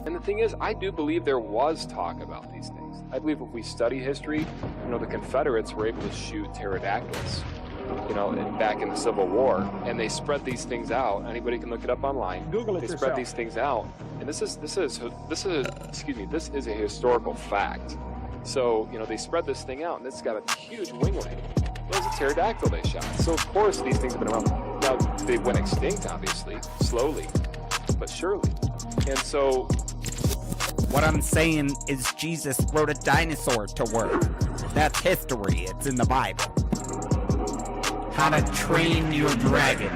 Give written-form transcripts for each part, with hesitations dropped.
And the thing is, I do believe there was talk about these things. I believe if we study history, the Confederates were able to shoot pterodactyls, back in the Civil War, and they spread these things out. Anybody can look it up online. Google it They yourself. spread these things out, and this is a historical fact. So, they spread this thing out, and it's got a huge winglet. It was a pterodactyl they shot. So, of course, these things have been around. Now, they went extinct, obviously, slowly, but surely. And so, what I'm saying is Jesus wrote a dinosaur to work. That's history. It's in the Bible. How to Train Your Dragon.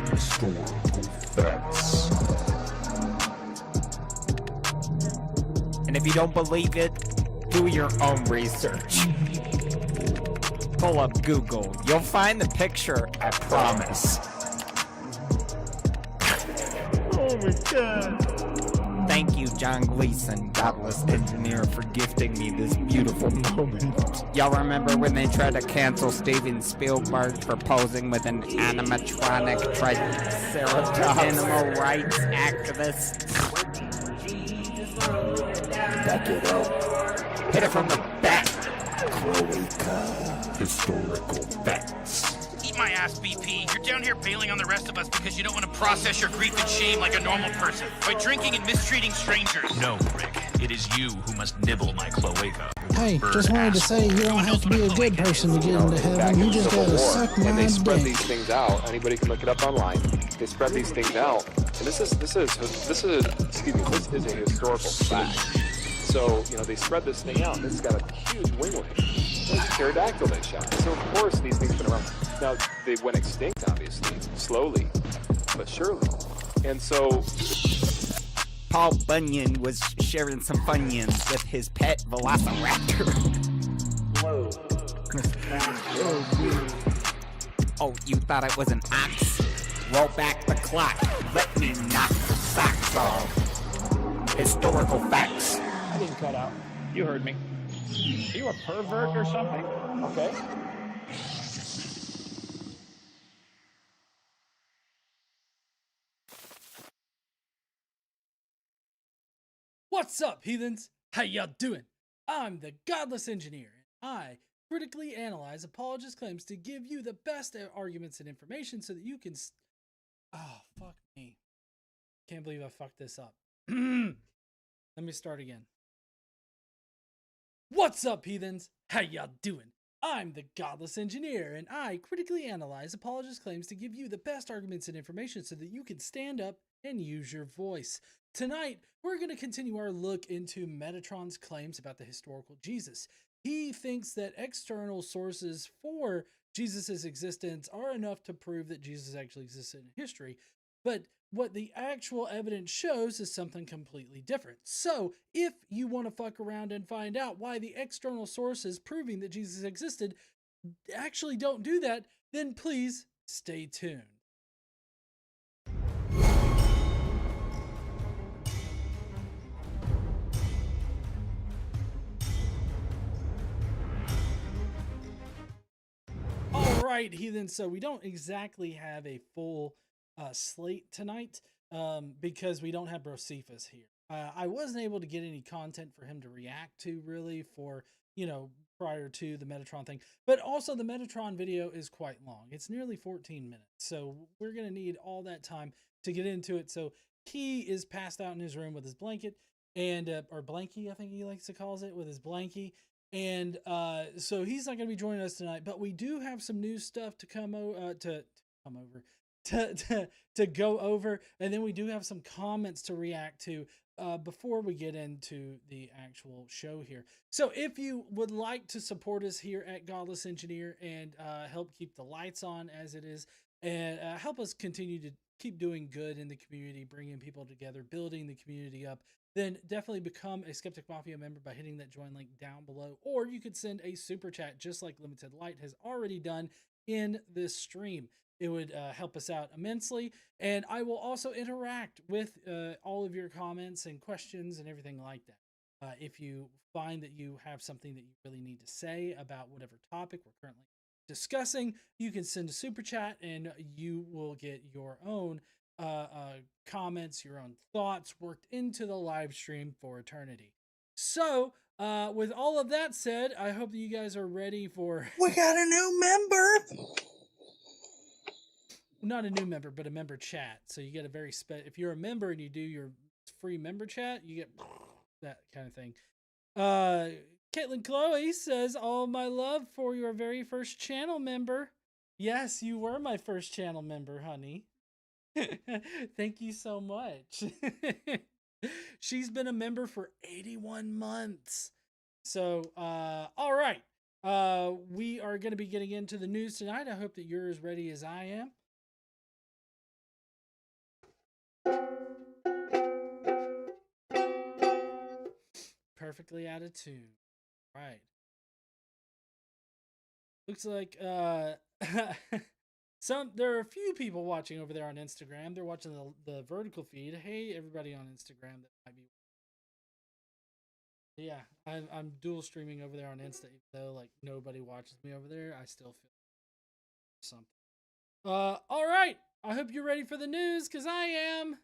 Historical facts. And if you don't believe it, do your own research. Pull up Google. You'll find the picture, I promise. Oh my god. Thank you, John Gleason, Godless Engineer, for gifting me this beautiful moment. Y'all remember when they tried to cancel Steven Spielberg for posing with an animatronic Triceratops animal rights activist? Back it up. Hit it from the back. Cloaca. Historical facts. Eat my ass, BP. You're down here bailing on the rest of us because you don't want to process your grief and shame like a normal person by drinking and mistreating strangers. No, Rick. It is you who must nibble my cloaca. Hey, just wanted to say you don't have to be a good person to get into heaven. You just gotta suck my and they spread dick. these things out. Anybody can look it up online. They spread these things out, and this is a historical fact. So, they spread this thing out, and it's got a huge winglet. It's a pterodactyl they shot. So, of course, these things have been around. Now, they went extinct, obviously, slowly, but surely. And so, Paul Bunyan was sharing some Funyuns with his pet velociraptor. Whoa. Oh, you thought it was an ox? Roll back the clock. Let me knock the socks off. Historical facts. I didn't cut out. You heard me. Are you a pervert or something? Okay. What's up, heathens? How y'all doing? I'm the Godless Engineer, and I critically analyze apologists' claims to give you the best arguments and information so that you can... Oh, fuck me. Can't believe I fucked this up. Let me start again. What's up, heathens? How y'all doing? I'm the Godless Engineer, and I critically analyze apologists' claims to give you the best arguments and information so that you can stand up and use your voice. Tonight, we're going to continue our look into Metatron's claims about the historical Jesus. He thinks that external sources for Jesus' existence are enough to prove that Jesus actually existed in history, but what the actual evidence shows is something completely different. So, if you want to fuck around and find out why the external sources proving that Jesus existed actually don't do that, then please stay tuned. Alright, heathens, so we don't exactly have a full slate tonight because we don't have Josephus here. I wasn't able to get any content for him to react to really for, prior to the Metatron thing, but also the Metatron video is quite long. It's nearly 14 minutes, so we're going to need all that time to get into it. So he is passed out in his room with his blanket and, or blankie, I think he likes to call it, with his blankie. And so he's not going to be joining us tonight, but we do have some new stuff to go over, and then we do have some comments to react to before we get into the actual show here. So if you would like to support us here at Godless Engineer and help keep the lights on as it is, and help us continue to keep doing good in the community, bringing people together, building the community up, then definitely become a Skeptic Mafia member by hitting that join link down below, or you could send a super chat just like Limited Light has already done in this stream. It would help us out immensely, and I will also interact with all of your comments and questions and everything like that. If you find that you have something that you really need to say about whatever topic we're currently discussing, you can send a super chat and you will get your own comments, your own thoughts worked into the live stream for eternity. So, with all of that said, I hope that you guys are ready for... We got a new member! Not a new member, but a member chat. So you get a very if you're a member and you do your free member chat, you get that kind of thing. Caitlin Chloe says, all my love for your very first channel member. Yes, you were my first channel member, honey. Thank you so much. She's been a member for 81 months. So, all right. We are going to be getting into the news tonight. I hope that you're as ready as I am. Perfectly out of tune. Right. Looks like there are a few people watching over there on Instagram. They're watching the vertical feed. Hey, everybody on Instagram that might be. Yeah, I'm dual streaming over there on Insta, even though like nobody watches me over there. I still feel something. All right. I hope you're ready for the news, because I am.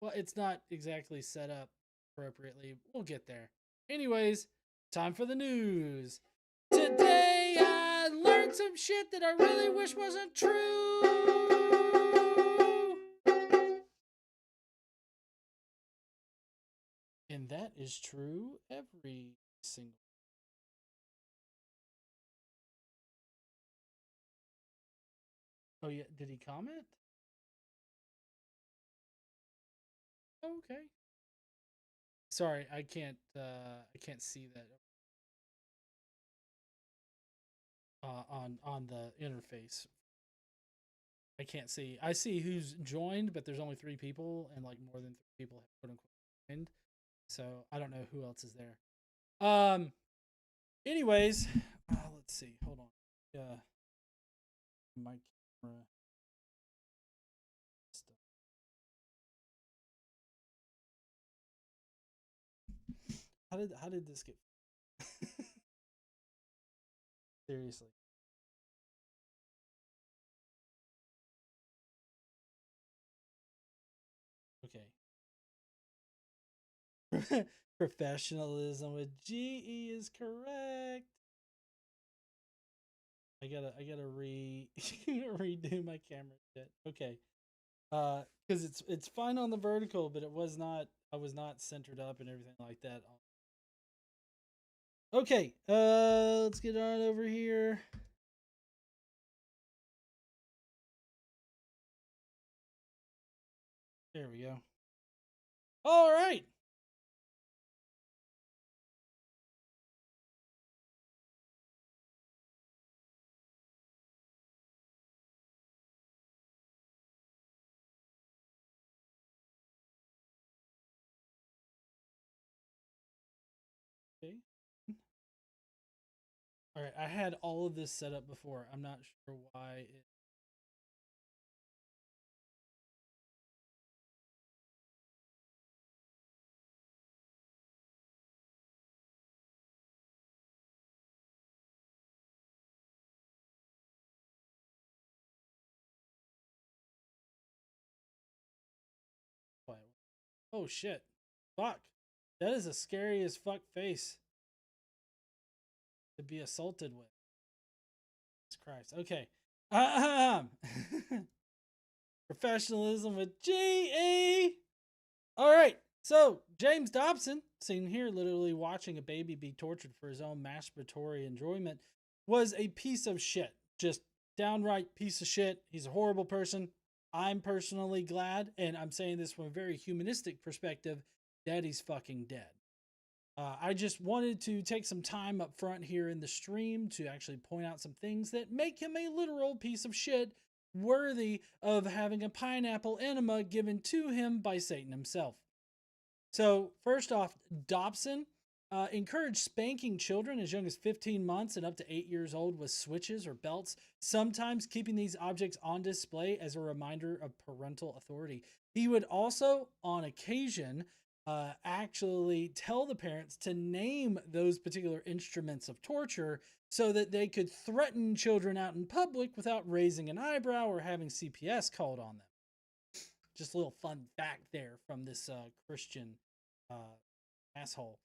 Well, it's not exactly set up appropriately. We'll get there. Anyways, time for the news. Today I learned some shit that I really wish wasn't true. And that is true every single. Oh yeah, did he comment? Okay. Sorry, I can't see that on the interface. I can't see. I see who's joined, but there's only 3 people, and like more than 3 people have quote unquote joined. So I don't know who else is there. Anyways, let's see. Hold on. My camera. How did this get? Seriously. Okay. Professionalism with GE is correct. I gotta redo my camera shit. Okay. Because it's fine on the vertical, but I was not centered up and everything like that. Okay, let's get on over here. There we go. All right. Okay. All right, I had all of this set up before. I'm not sure why it... Oh shit. Fuck. That is a scary as fuck face to be assaulted with. Jesus Christ. Okay. Professionalism with GE. All right. So, James Dobson, seen here literally watching a baby be tortured for his own masturbatory enjoyment, was a piece of shit. Just downright piece of shit. He's a horrible person. I'm personally glad, and I'm saying this from a very humanistic perspective, that he's fucking dead. I just wanted to take some time up front here in the stream to actually point out some things that make him a literal piece of shit, worthy of having a pineapple enema given to him by Satan himself. So, first off, Dobson encouraged spanking children as young as 15 months and up to 8 years old with switches or belts, sometimes keeping these objects on display as a reminder of parental authority. He would also, on occasion, actually tell the parents to name those particular instruments of torture so that they could threaten children out in public without raising an eyebrow or having CPS called on them. Just a little fun fact there from this Christian asshole.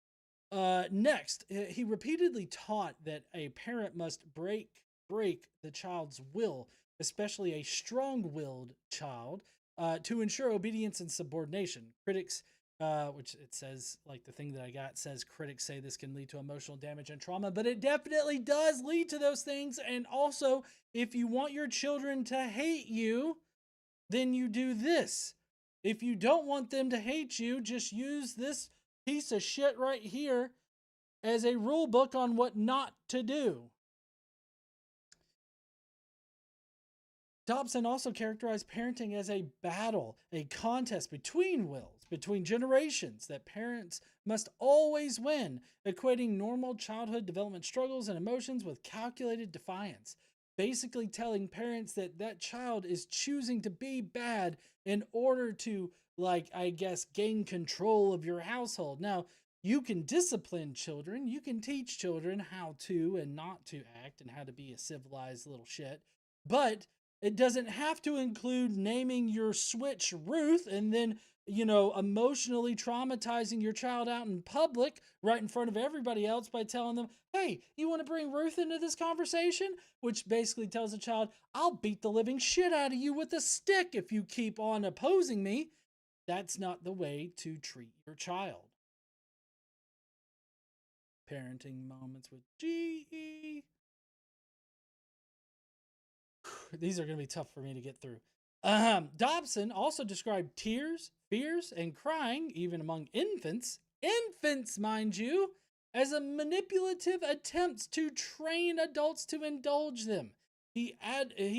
Next, he repeatedly taught that a parent must break the child's will, especially a strong-willed child, to ensure obedience and subordination. Critics, which it says, like the thing that I got says, critics say this can lead to emotional damage and trauma, but it definitely does lead to those things. And also, if you want your children to hate you, then you do this. If you don't want them to hate you, just use this piece of shit right here as a rule book on what not to do. Dobson also characterized parenting as a battle, a contest between wills, between generations, that parents must always win, equating normal childhood development struggles and emotions with calculated defiance. Basically telling parents that that child is choosing to be bad in order to, like, I guess, gain control of your household. Now, you can discipline children. You can teach children how to and not to act and how to be a civilized little shit. But it doesn't have to include naming your switch Ruth and then, you know, emotionally traumatizing your child out in public right in front of everybody else by telling them, hey, you want to bring Ruth into this conversation? Which basically tells the child, I'll beat the living shit out of you with a stick if you keep on opposing me. That's not the way to treat your child. Parenting moments with G.E. These are going to be tough for me to get through. Dobson also described tears, fears, and crying, even among infants, mind you, as a manipulative attempt to train adults to indulge them. He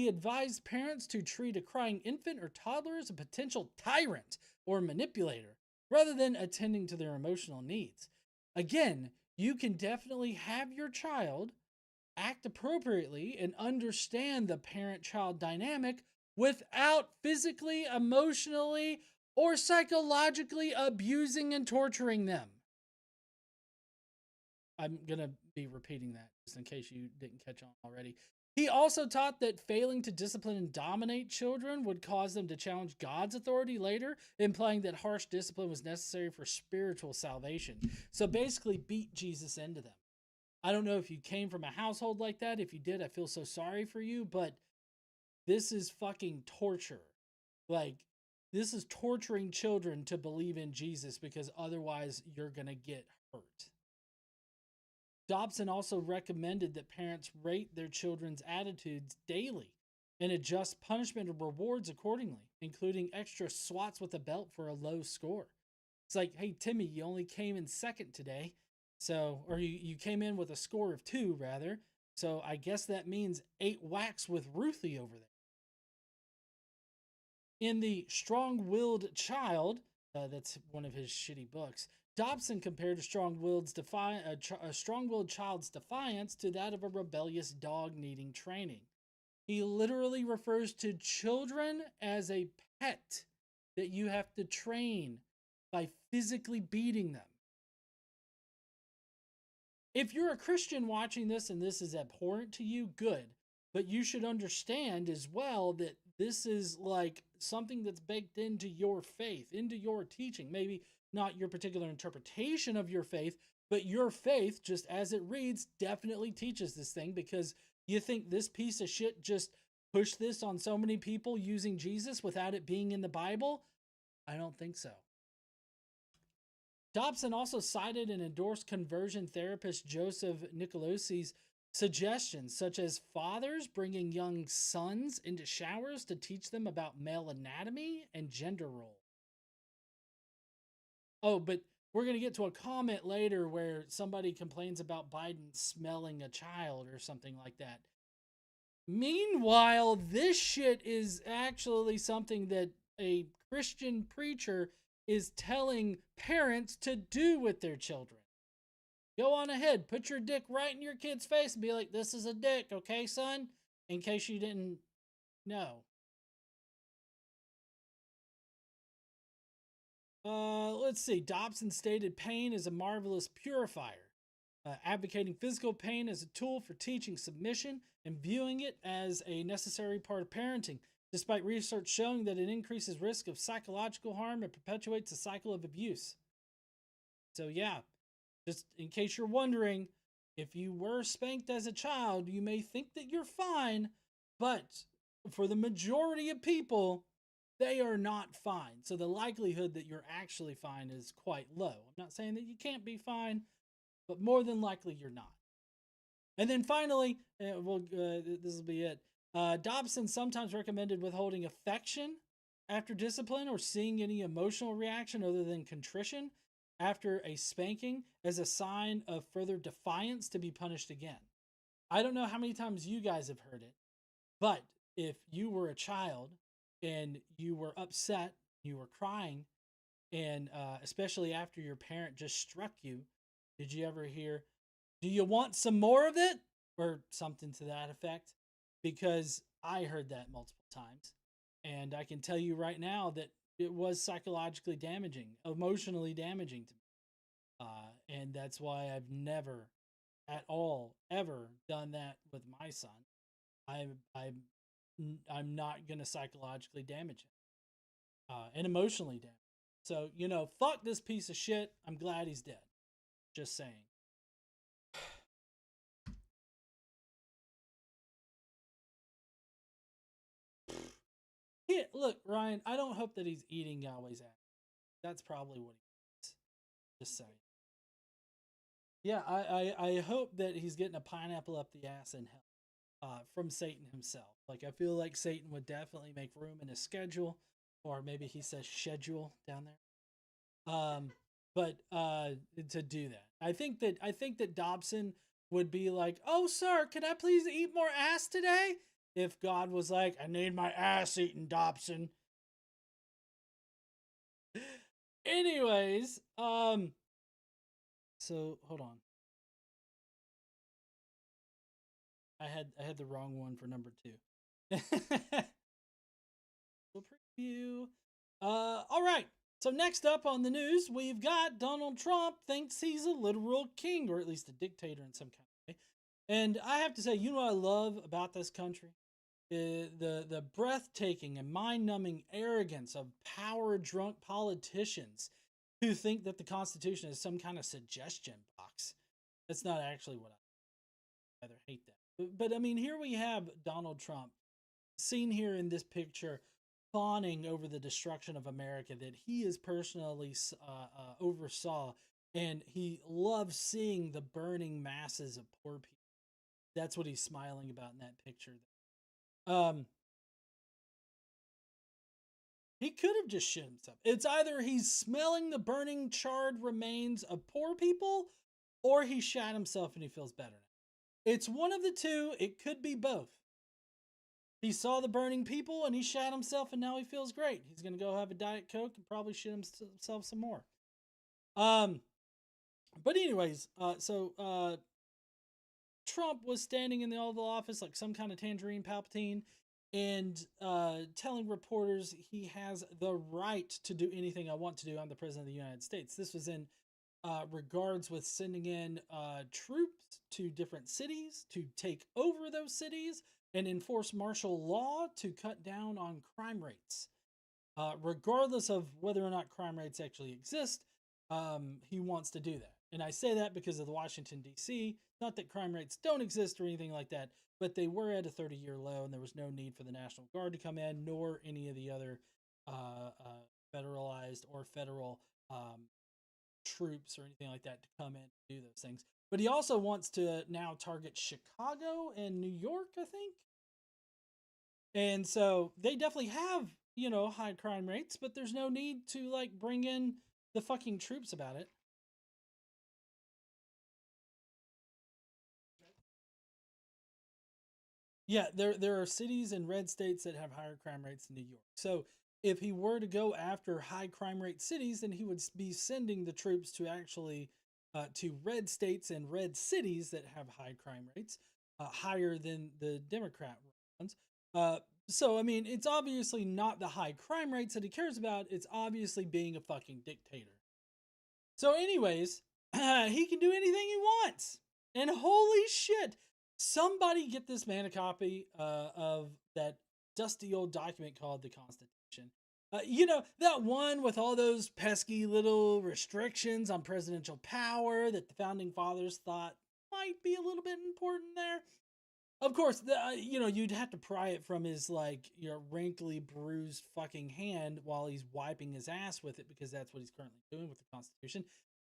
advised parents to treat a crying infant or toddler as a potential tyrant or manipulator, rather than attending to their emotional needs. Again, you can definitely have your child act appropriately and understand the parent-child dynamic without physically, emotionally, or psychologically abusing and torturing them. I'm going to be repeating that just in case you didn't catch on already. He also taught that failing to discipline and dominate children would cause them to challenge God's authority later, implying that harsh discipline was necessary for spiritual salvation. So basically beat Jesus into them. I don't know if you came from a household like that. If you did, I feel so sorry for you, but this is fucking torture. Like, this is torturing children to believe in Jesus because otherwise you're going to get hurt. Dobson also recommended that parents rate their children's attitudes daily and adjust punishment and rewards accordingly, including extra swats with a belt for a low score. It's like, hey, Timmy, you only came in second today. So, or you came in with a score of 2, rather. So I guess that means 8 whacks with Ruthie over there. In the Strong-Willed Child, that's one of his shitty books, Dobson compared a strong-willed child's defiance to that of a rebellious dog needing training. He literally refers to children as a pet that you have to train by physically beating them. If you're a Christian watching this and this is abhorrent to you, good. But you should understand as well that this is like something that's baked into your faith, into your teaching. Maybe not your particular interpretation of your faith, but your faith, just as it reads, definitely teaches this thing, because you think this piece of shit just pushed this on so many people using Jesus without it being in the Bible? I don't think so. Dobson also cited and endorsed conversion therapist Joseph Nicolosi's suggestions, such as fathers bringing young sons into showers to teach them about male anatomy and gender role. Oh, but we're going to get to a comment later where somebody complains about Biden smelling a child or something like that. Meanwhile, this shit is actually something that a Christian preacher is telling parents to do with their children. Go on ahead, put your dick right in your kid's face and be like, this is a dick, okay, son? In case you didn't know. Let's see. Dobson stated pain is a marvelous purifier, advocating physical pain as a tool for teaching submission and viewing it as a necessary part of parenting. despite research showing that it increases risk of psychological harm and perpetuates a cycle of abuse. So yeah, just in case you're wondering, if you were spanked as a child, you may think that you're fine, but for the majority of people, they are not fine. So the likelihood that you're actually fine is quite low. I'm not saying that you can't be fine, but more than likely you're not. And then finally, this will be it. Dobson sometimes recommended withholding affection after discipline or seeing any emotional reaction other than contrition after a spanking as a sign of further defiance to be punished again. I don't know how many times you guys have heard it, but if you were a child and you were upset, you were crying, and especially after your parent just struck you, did you ever hear, "Do you want some more of it?" or something to that effect? Because I heard that multiple times, and I can tell you right now that it was psychologically damaging, emotionally damaging to me. And that's why I've never at all ever done that with my son. I'm not going to psychologically damage him and emotionally damage him. So, fuck this piece of shit. I'm glad he's dead. Just saying. Yeah, look, Ryan, I don't hope that he's eating Yahweh's ass. That's probably what he eats. Just saying. Yeah, I hope that he's getting a pineapple up the ass in hell from Satan himself. Like, I feel like Satan would definitely make room in his schedule, or maybe he says schedule down there. But to do that, I think that Dobson would be like, "Oh, sir, can I please eat more ass today?" If God was like, "I need my ass eaten, Dobson." Anyways, so hold on. I had the wrong one for number 2. We'll preview. All right. So next up on the news, we've got Donald Trump thinks he's a literal king, or at least a dictator in some kind of way. And I have to say, you know what I love about this country? The breathtaking and mind-numbing arrogance of power-drunk politicians who think that the Constitution is some kind of suggestion box. That's not actually what I rather hate that. But I mean, here we have Donald Trump, seen here in this picture, fawning over the destruction of America that he is personally oversaw, and he loves seeing the burning masses of poor people. That's what he's smiling about in that picture. He could have just shit himself. It's either he's smelling the burning, charred remains of poor people, or he shat himself and he feels better now. It's one of the two. It could be both. He saw the burning people and he shat himself, and now he feels great. He's going to go have a Diet Coke and probably shit himself some more. But anyways, Trump was standing in the Oval Office like some kind of Tangerine Palpatine, and telling reporters he has the right to do anything I want to do. I'm the president of the United States. This was in regards with sending in troops to different cities to take over those cities and enforce martial law to cut down on crime rates. Regardless of whether or not crime rates actually exist, he wants to do that. And I say that because of the Washington, D.C. Not that crime rates don't exist or anything like that, but they were at a 30-year low, and there was no need for the National Guard to come in, nor any of the other federalized or federal troops or anything like that to come in and do those things. But he also wants to now target Chicago and New York, I think. And so they definitely have, high crime rates, but there's no need to bring in the fucking troops about it. Yeah, there are cities and red states that have higher crime rates than New York. So if he were to go after high crime rate cities, then he would be sending the troops to actually to red states and red cities that have high crime rates, higher than the Democrat ones. So, I mean, it's obviously not the high crime rates that he cares about. It's obviously being a fucking dictator. So anyways, he can do anything he wants. And holy shit, somebody get this man a copy of that dusty old document called the Constitution. You know, that one with all those pesky little restrictions on presidential power that the founding fathers thought might be a little bit important there. Of course, you know, you'd have to pry it from his, like, you know, wrinkly, bruised fucking hand while he's wiping his ass with it, because that's what he's currently doing with the Constitution.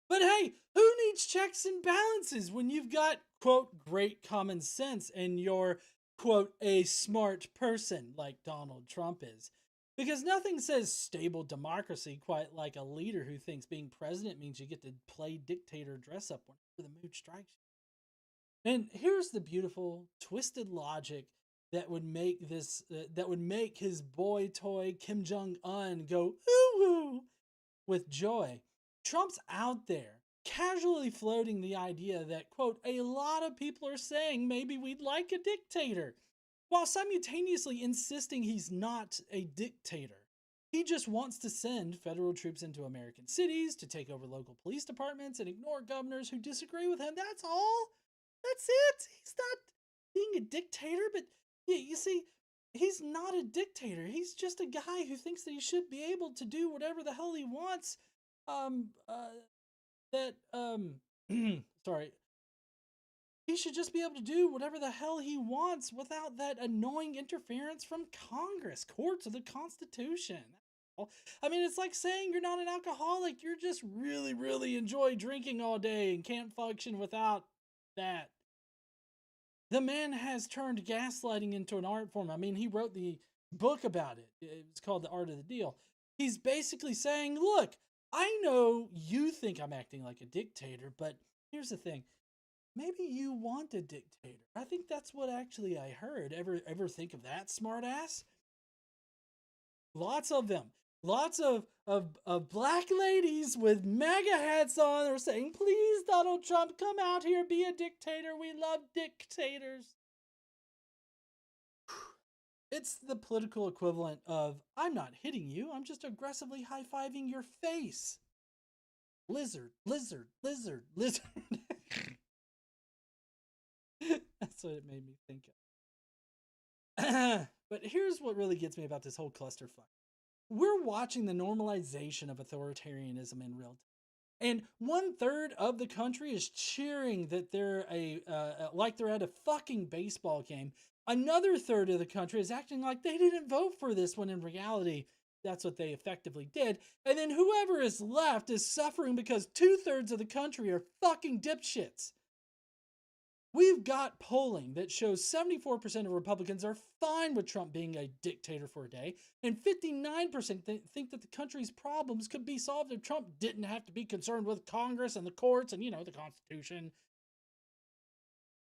But hey, who needs checks and balances when you've got, quote, great common sense and you're, quote, a smart person like Donald Trump is? Because nothing says stable democracy quite like a leader who thinks being president means you get to play dictator dress up whenever the mood strikes you. And here's the beautiful, twisted logic that would make this, that would make his boy toy Kim Jong-un go ooh with joy. Trump's out there casually floating the idea that, quote, a lot of people are saying maybe we'd like a dictator, while simultaneously insisting he's not a dictator. He just wants to send federal troops into American cities to take over local police departments and ignore governors who disagree with him. That's all. That's it. He's not being a dictator, but you see, he's not a dictator. He's just a guy who thinks that he should be able to do whatever the hell he wants. Sorry. He should just be able to do whatever the hell he wants without that annoying interference from Congress, courts, or the Constitution. I mean, it's like saying you're not an alcoholic. You're just really, really enjoy drinking all day and can't function without that. The man has turned gaslighting into an art form. I mean, he wrote the book about it. It's called The Art of the Deal. He's basically saying, look, I know you think I'm acting like a dictator, but here's the thing. Maybe you want a dictator. I think that's what actually I heard. Ever think of that, smartass? Lots of them. Lots of black ladies with MAGA hats on are saying, please, Donald Trump, come out here, be a dictator. We love dictators. It's the political equivalent of, I'm not hitting you, I'm just aggressively high-fiving your face. Lizard, lizard, lizard, lizard. That's what it made me think of. But here's what really gets me about this whole clusterfuck. We're watching the normalization of authoritarianism in real time. And 1/3 of the country is cheering that they're like they're at a fucking baseball game. Another third of the country is acting like they didn't vote for this, when in reality, that's what they effectively did. And then whoever is left is suffering because 2/3 of the country are fucking dipshits. We've got polling that shows 74% of Republicans are fine with Trump being a dictator for a day, and 59% think that the country's problems could be solved if Trump didn't have to be concerned with Congress and the courts and, you know, the Constitution.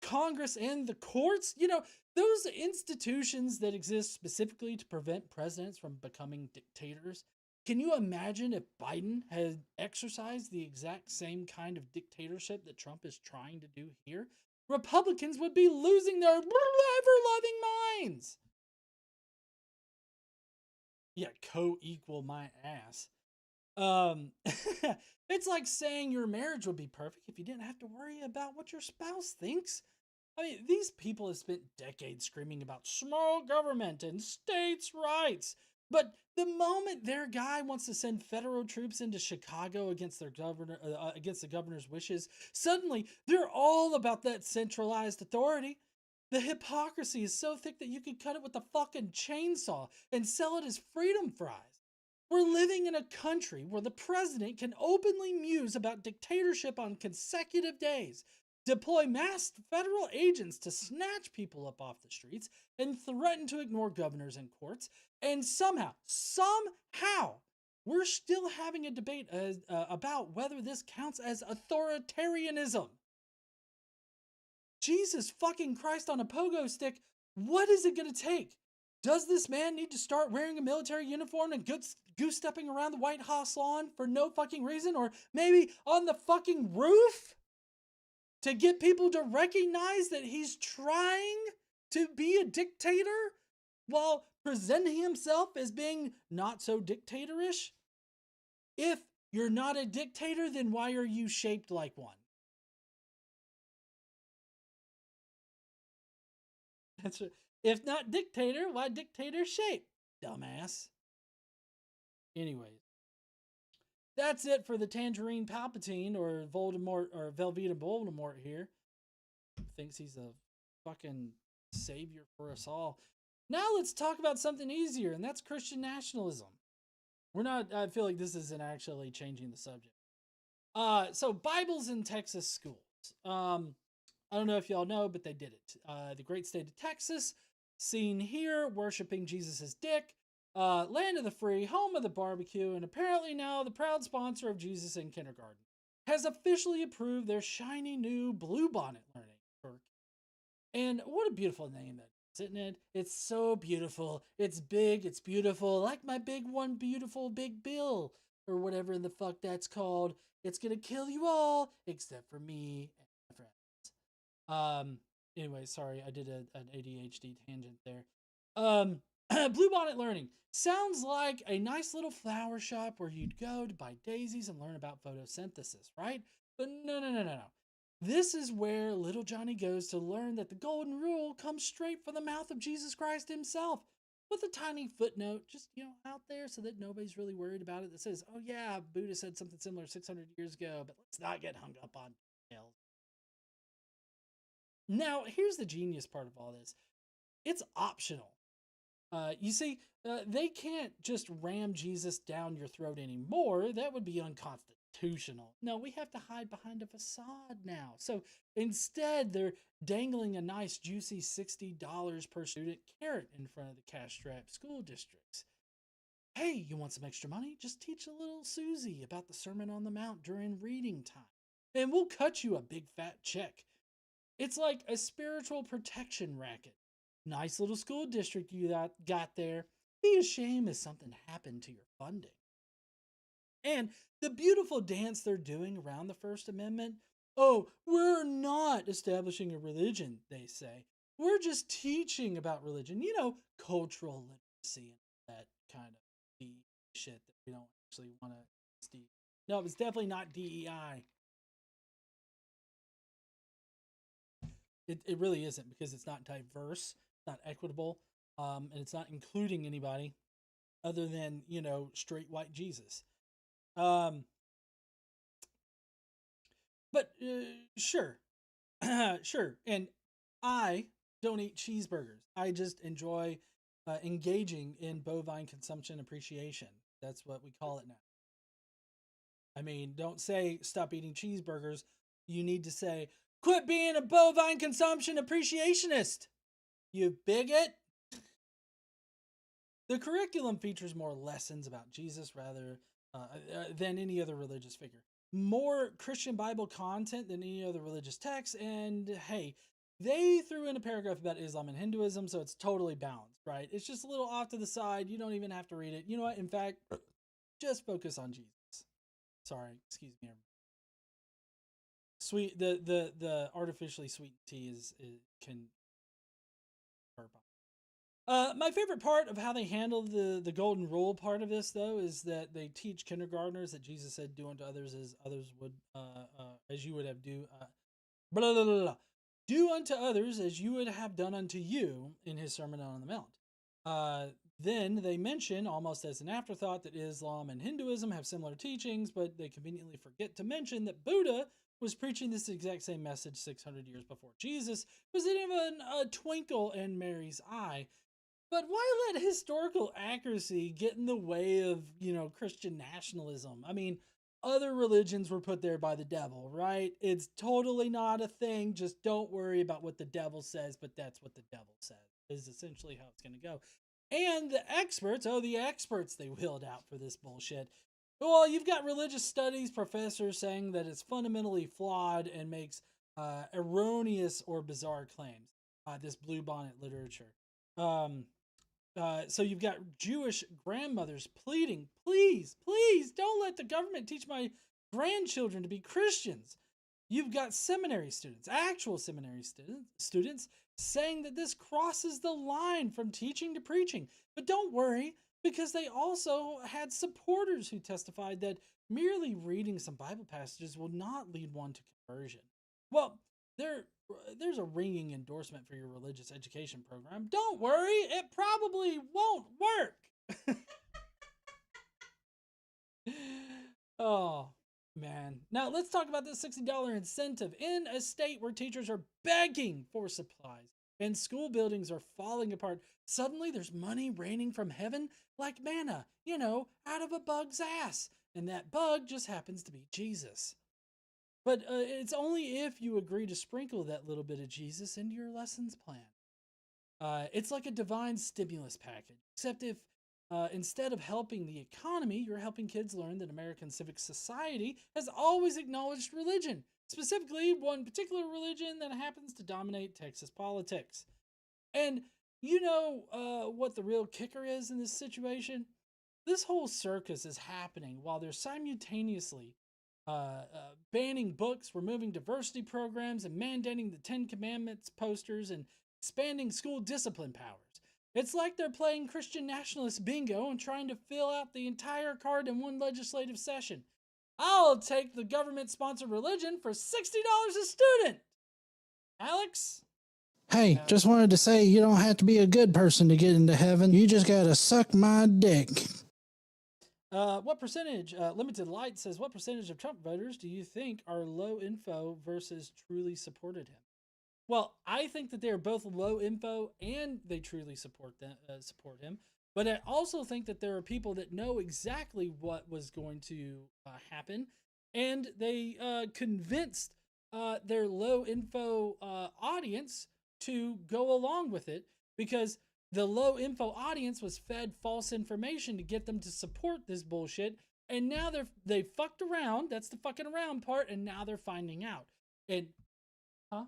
Congress and the courts, you know, those institutions that exist specifically to prevent presidents from becoming dictators. Can you imagine if Biden had exercised the exact same kind of dictatorship that Trump is trying to do here? Republicans would be losing their ever-loving minds. Yeah, co-equal my ass. It's like saying your marriage would be perfect if you didn't have to worry about what your spouse thinks. I mean, these people have spent decades screaming about small government and states' rights. But the moment their guy wants to send federal troops into Chicago against their governor, against the governor's wishes, suddenly they're all about that centralized authority. The hypocrisy is so thick that you could cut it with a fucking chainsaw and sell it as freedom fries. We're living in a country where the president can openly muse about dictatorship on consecutive days, deploy masked federal agents to snatch people up off the streets, and threaten to ignore governors and courts. And somehow, we're still having a debate about whether this counts as authoritarianism. Jesus fucking Christ on a pogo stick, what is it going to take? Does this man need to start wearing a military uniform and goose-stepping around the White House lawn for no fucking reason? Or maybe on the fucking roof? To get people to recognize that he's trying to be a dictator while presenting himself as being not so dictatorish? If you're not a dictator, then why are you shaped like one? If not dictator, why dictatorship? Dumbass. Anyways, that's it for the Tangerine Palpatine or Voldemort or Velveeta Voldemort here. Thinks he's a fucking savior for us all. Now let's talk about something easier, and that's Christian nationalism. I feel like this isn't actually changing the subject. So Bibles in Texas schools. I don't know if y'all know, but they did it. The great state of Texas, seen here, worshiping Jesus' dick, land of the free, home of the barbecue, and apparently now the proud sponsor of Jesus in kindergarten, has officially approved their shiny new Bluebonnet learning. And what a beautiful name that is, isn't it? It's so beautiful. It's big, it's beautiful, like my big one beautiful big bill, or whatever the fuck that's called. It's gonna kill you all, except for me and my friends. Anyway, sorry, I did an ADHD tangent there. Bluebonnet learning sounds like a nice little flower shop where you'd go to buy daisies and learn about photosynthesis, right? But no. This is where little Johnny goes to learn that the golden rule comes straight from the mouth of Jesus Christ himself, with a tiny footnote just, out there so that nobody's really worried about it, that says, oh yeah, Buddha said something similar 600 years ago, but let's not get hung up on details. Now, here's the genius part of all this. It's optional. You see, they can't just ram Jesus down your throat anymore. That would be unconstitutional. No, we have to hide behind a facade now. So instead, they're dangling a nice, juicy $60 per student carrot in front of the cash-strapped school districts. Hey, you want some extra money? Just teach a little Susie about the Sermon on the Mount during reading time, and we'll cut you a big fat check. It's like a spiritual protection racket. Nice little school district you got there. Be ashamed if something happened to your funding. And the beautiful dance they're doing around the First Amendment. Oh, we're not establishing a religion, they say. We're just teaching about religion. Cultural literacy and that kind of shit that we don't actually want to see. No, it's definitely not DEI. It really isn't, because it's not diverse, it's not equitable, and it's not including anybody other than, straight white Jesus. But sure. Sure. And I don't eat cheeseburgers. I just enjoy engaging in bovine consumption appreciation. That's what we call it now. I mean, don't say stop eating cheeseburgers. You need to say, quit being a bovine consumption appreciationist, you bigot. The curriculum features more lessons about Jesus rather than any other religious figure. More Christian Bible content than any other religious text. And hey, they threw in a paragraph about Islam and Hinduism, so it's totally balanced, right? It's just a little off to the side. You don't even have to read it. You know what? In fact, just focus on Jesus. Sorry, excuse me. Sweet, the artificially sweet tea can burp on. My favorite part of how they handle the golden rule part of this, though, is that they teach kindergartners that Jesus said, "Do unto others as others would, as you would have do, blah blah blah blah. Do unto others as you would have done unto you," in his Sermon on the Mount. Then they mention, almost as an afterthought, that Islam and Hinduism have similar teachings, but they conveniently forget to mention that Buddha was preaching this exact same message 600 years before Jesus. Was it even a twinkle in Mary's eye? But why let historical accuracy get in the way of, Christian nationalism? I mean, other religions were put there by the devil, right? It's totally not a thing. Just don't worry about what the devil says, but that's what the devil says, is essentially how it's going to go. And the experts they wheeled out for this bullshit. Well, you've got religious studies professors saying that it's fundamentally flawed and makes erroneous or bizarre claims, this bluebonnet literature. So you've got Jewish grandmothers pleading, please, don't let the government teach my grandchildren to be Christians. You've got seminary students, actual seminary students, saying that this crosses the line from teaching to preaching. But don't worry, because they also had supporters who testified that merely reading some Bible passages will not lead one to conversion. Well, there's a ringing endorsement for your religious education program. Don't worry, it probably won't work. Oh, man. Now let's talk about this $60 incentive. In a state where teachers are begging for supplies and school buildings are falling apart, suddenly there's money raining from heaven like manna, out of a bug's ass. And that bug just happens to be Jesus. But it's only if you agree to sprinkle that little bit of Jesus into your lessons plan. It's like a divine stimulus package, except if instead of helping the economy, you're helping kids learn that American civic society has always acknowledged religion, specifically one particular religion that happens to dominate Texas politics. And what the real kicker is in this situation? This whole circus is happening while they're simultaneously banning books, removing diversity programs, and mandating the 10 Commandments posters and expanding school discipline powers. It's like they're playing Christian nationalist bingo and trying to fill out the entire card in one legislative session. I'll take the government-sponsored religion for $60 a student. Alex? Hey, just wanted to say you don't have to be a good person to get into heaven. You just gotta suck my dick. What percentage, Limited Light says, what percentage of Trump voters do you think are low info versus truly supported him? Well, I think that they're both low info and they truly support him. But I also think that there are people that know exactly what was going to happen, and they convinced their low info audience to go along with it because the low info audience was fed false information to get them to support this bullshit. And now they fucked around. That's the fucking around part. And now they're finding out. And, huh?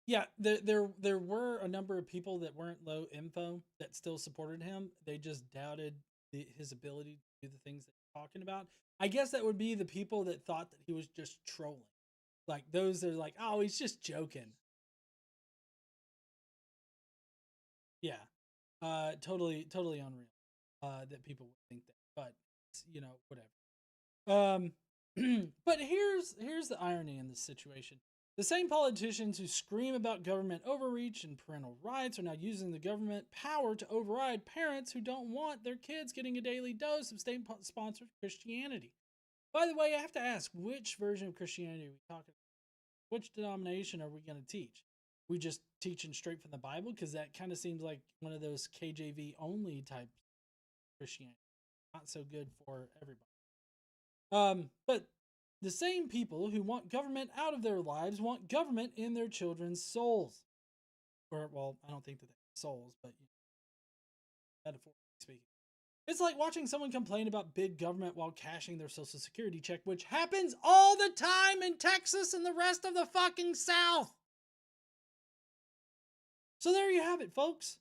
Yeah, there were a number of people that weren't low info that still supported him. They just doubted his ability to do the things that he's talking about. I guess that would be the people that thought that he was just trolling. Like those that are like, oh, he's just joking. Yeah, totally unreal that people would think that. But, whatever. But here's the irony in this situation. The same politicians who scream about government overreach and parental rights are now using the government power to override parents who don't want their kids getting a daily dose of state-sponsored Christianity. By the way, I have to ask, which version of Christianity are we talking about? Which denomination are we going to teach? We just teaching straight from the Bible? Because that kind of seems like one of those KJV only type Christianity. Not so good for everybody. But the same people who want government out of their lives want government in their children's souls. Or, well, I don't think that they have souls, but metaphorically speaking. It's like watching someone complain about big government while cashing their Social Security check, which happens all the time in Texas and the rest of the fucking South. So there you have it, folks.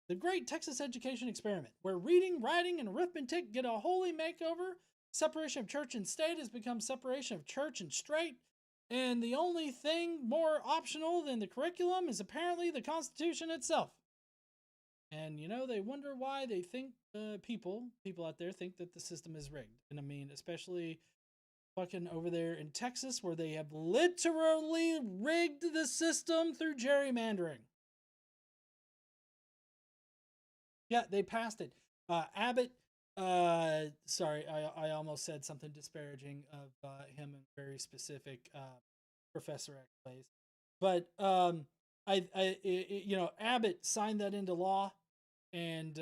The great Texas education experiment, where reading, writing, and arithmetic get a holy makeover. Separation of church and state has become separation of church and state. And the only thing more optional than the curriculum is apparently the Constitution itself. And, they wonder why they think people out there think that the system is rigged. And I mean, especially fucking over there in Texas, where they have literally rigged the system through gerrymandering. Yeah, they passed it. Abbott, sorry, I almost said something disparaging of him in very specific professor accolades. But Abbott signed that into law. And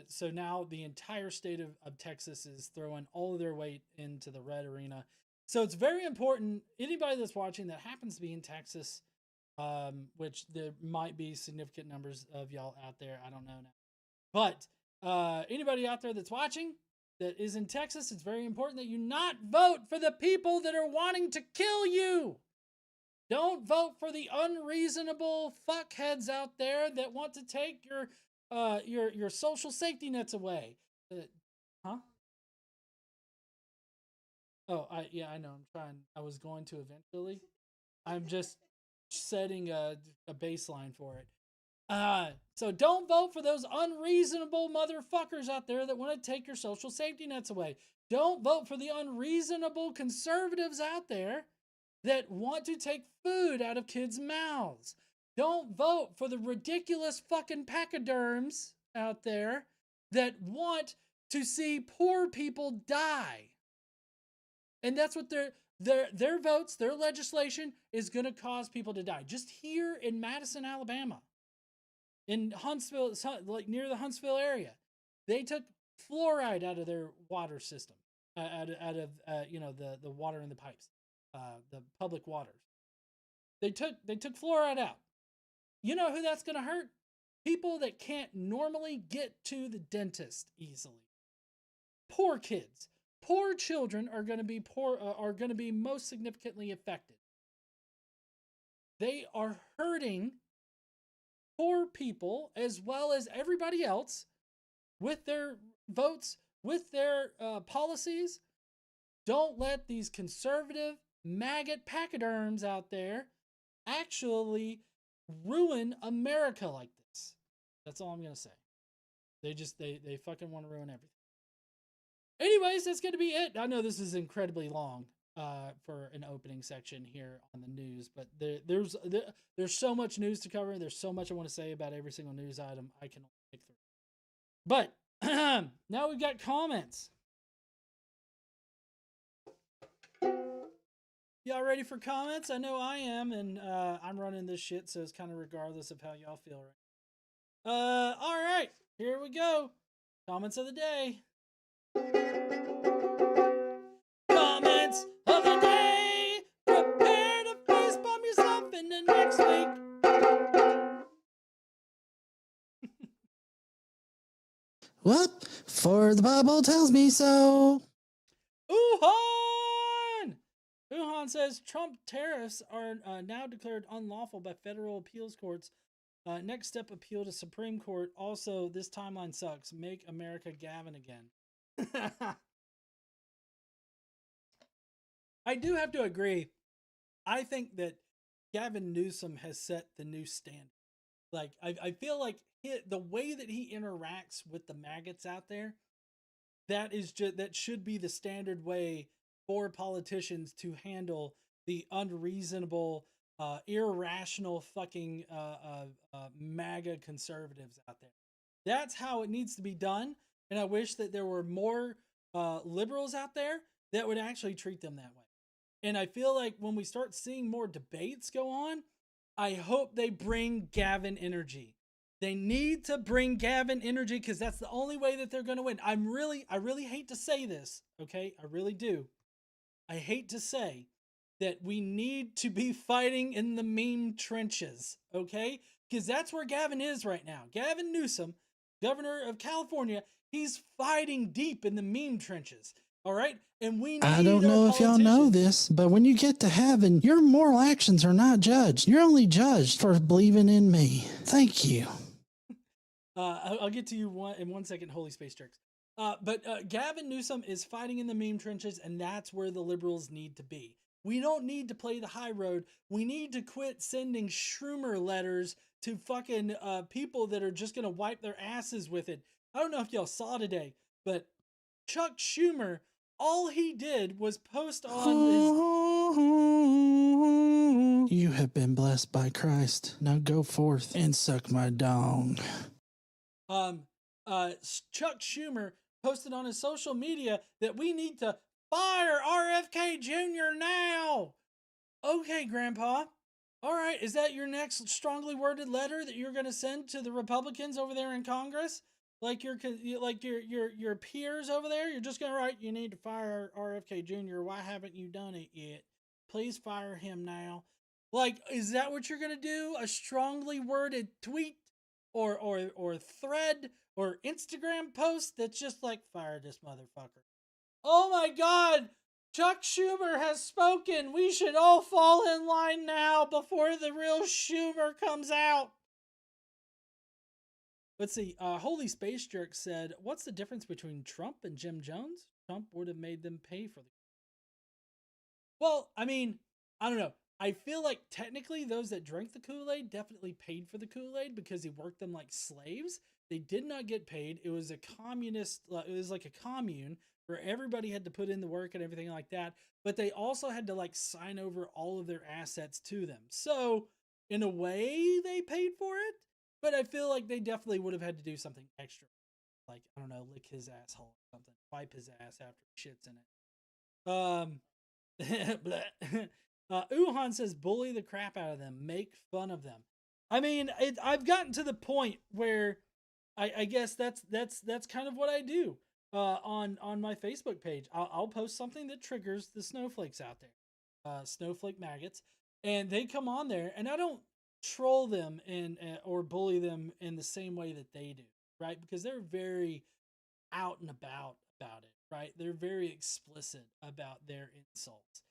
so now the entire state of Texas is throwing all of their weight into the red arena. So it's very important. Anybody that's watching that happens to be in Texas, which there might be significant numbers of y'all out there. I don't know now. But anybody out there that's watching that is in Texas, it's very important that you not vote for the people that are wanting to kill you. Don't vote for the unreasonable fuckheads out there that want to take your social safety nets away. Huh? Oh, I know. I'm trying. I was going to eventually. I'm just setting a baseline for it. So don't vote for those unreasonable motherfuckers out there that want to take your social safety nets away. Don't vote for the unreasonable conservatives out there that want to take food out of kids' mouths. Don't vote for the ridiculous fucking pachyderms out there that want to see poor people die. And that's what their votes, their legislation is going to cause people to die. Just here in Madison, Alabama, in Huntsville, like near the Huntsville area, they took fluoride out of their water system, out of the water in the pipes, the public waters. They took fluoride out. You know who that's going to hurt? People that can't normally get to the dentist easily. Poor kids, poor children are going to be most significantly affected. They are hurting poor people as well as everybody else with their votes, with their policies. Don't let these conservative maggot pachyderms out there actually ruin America like this. That's all I'm going to say. They fucking want to ruin everything. Anyways, that's going to be it. I know this is incredibly long for an opening section here on the news, but there's so much news to cover. There's so much I want to say about every single news item I can only pick through. But now we've got comments. Y'all ready for comments? I know I am, and I'm running this shit, so it's kind of regardless of how y'all feel right. All right, here we go. Comments of the day. Comments of the day. Prepare to face bomb yourself in the next week. What? For the Bible tells me so. Wuhan! Wuhan says Trump tariffs are now declared unlawful by federal appeals courts. Next step, appeal to Supreme Court. Also, this timeline sucks. Make America Gavin again. I do have to agree. I think that Gavin Newsom has set the new standard. Like, I feel like the way that he interacts with the maggots out there, that should be the standard way for politicians to handle the unreasonable, irrational fucking MAGA conservatives out there. That's how it needs to be done. And I wish that there were more liberals out there that would actually treat them that way. And I feel like when we start seeing more debates go on, I hope they bring Gavin energy. They need to bring Gavin energy because that's the only way that they're going to win. I really hate to say this, okay? I really do. I hate to say that we need to be fighting in the meme trenches, okay? Because that's where Gavin is right now. Gavin Newsom, governor of California, he's fighting deep in the meme trenches, all right? And we need I don't know if y'all know this, but when you get to heaven, your moral actions are not judged. You're only judged for believing in me. Thank you. I'll get to you in 1 second, Holy Space Jerks. But Gavin Newsom is fighting in the meme trenches, and that's where the liberals need to be. We don't need to play the high road. We need to quit sending Schumer letters to fucking people that are just going to wipe their asses with it. I don't know if y'all saw today, but Chuck Schumer, all he did was post on his... You have been blessed by Christ. Now go forth and suck my dong. Chuck Schumer posted on his social media that we need to fire RFK Jr. now. Okay, Grandpa. All right, is that your next strongly worded letter that you're going to send to the Republicans over there in Congress? Like your peers over there? You're just going to write, you need to fire RFK Jr. Why haven't you done it yet? Please fire him now. Like, is that what you're going to do? A strongly worded tweet or thread or Instagram post that's just like, fire this motherfucker. Oh my God! Chuck Schumer has spoken. We should all fall in line now before the real Schumer comes out. Let's see. Holy Space Jerk said, what's the difference between Trump and Jim Jones? Trump would have made them pay for the... Well, I mean, I don't know. I feel like technically those that drank the Kool-Aid definitely paid for the Kool-Aid because he worked them like slaves. They did not get paid. It was a communist, it was like a commune where everybody had to put in the work and everything like that. But they also had to like sign over all of their assets to them. So in a way they paid for it, but I feel like they definitely would have had to do something extra. Like, I don't know, lick his asshole or something, wipe his ass after he shits in it. Uhan says, bully the crap out of them, make fun of them. I mean, I've gotten to the point where I guess that's kind of what I do on my Facebook page. I'll post something that triggers the snowflakes out there, snowflake maggots, and they come on there, and I don't troll them and or bully them in the same way that they do, right? Because they're very out and about it, right? They're very explicit about their insults.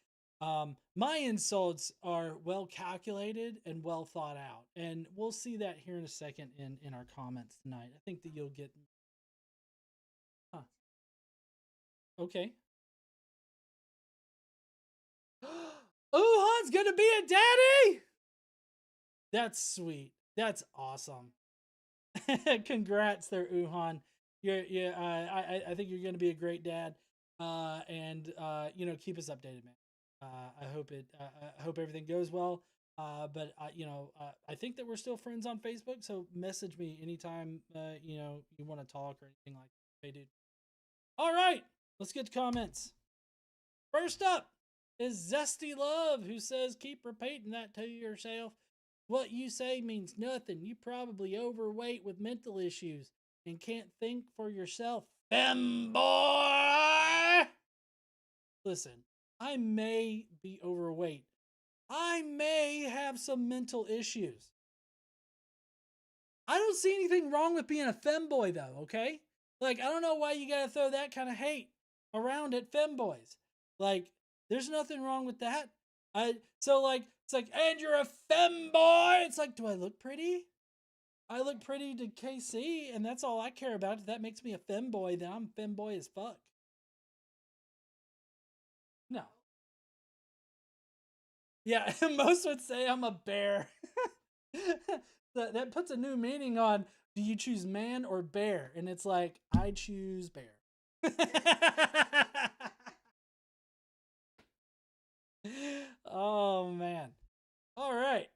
My insults are well calculated and well thought out, and we'll see that here in a second in our comments tonight. I think that you'll get. Huh. Okay. Uhan's gonna be a daddy. That's sweet. That's awesome. Congrats there, Uhan. I think you're gonna be a great dad. And you know, keep us updated, man. I hope everything goes well. But I think that we're still friends on Facebook, so message me anytime you know, you want to talk or anything like that. Hey, dude. All right, let's get to comments. First up is Zesty Love, who says, keep repeating that to yourself. What you say means nothing. You probably overweight with mental issues and can't think for yourself. Femboy! Listen, I may be overweight. I may have some mental issues. I don't see anything wrong with being a femboy, though, okay? Like, I don't know why you gotta throw that kind of hate around at femboys. Like, there's nothing wrong with that. So like, it's like, and you're a femboy. It's like, do I look pretty? I look pretty to KC, and that's all I care about. If that makes me a femboy, then I'm femboy as fuck. No. Yeah, most would say I'm a bear. That puts a new meaning on, do you choose man or bear? And it's like, I choose bear. Oh, man. All right.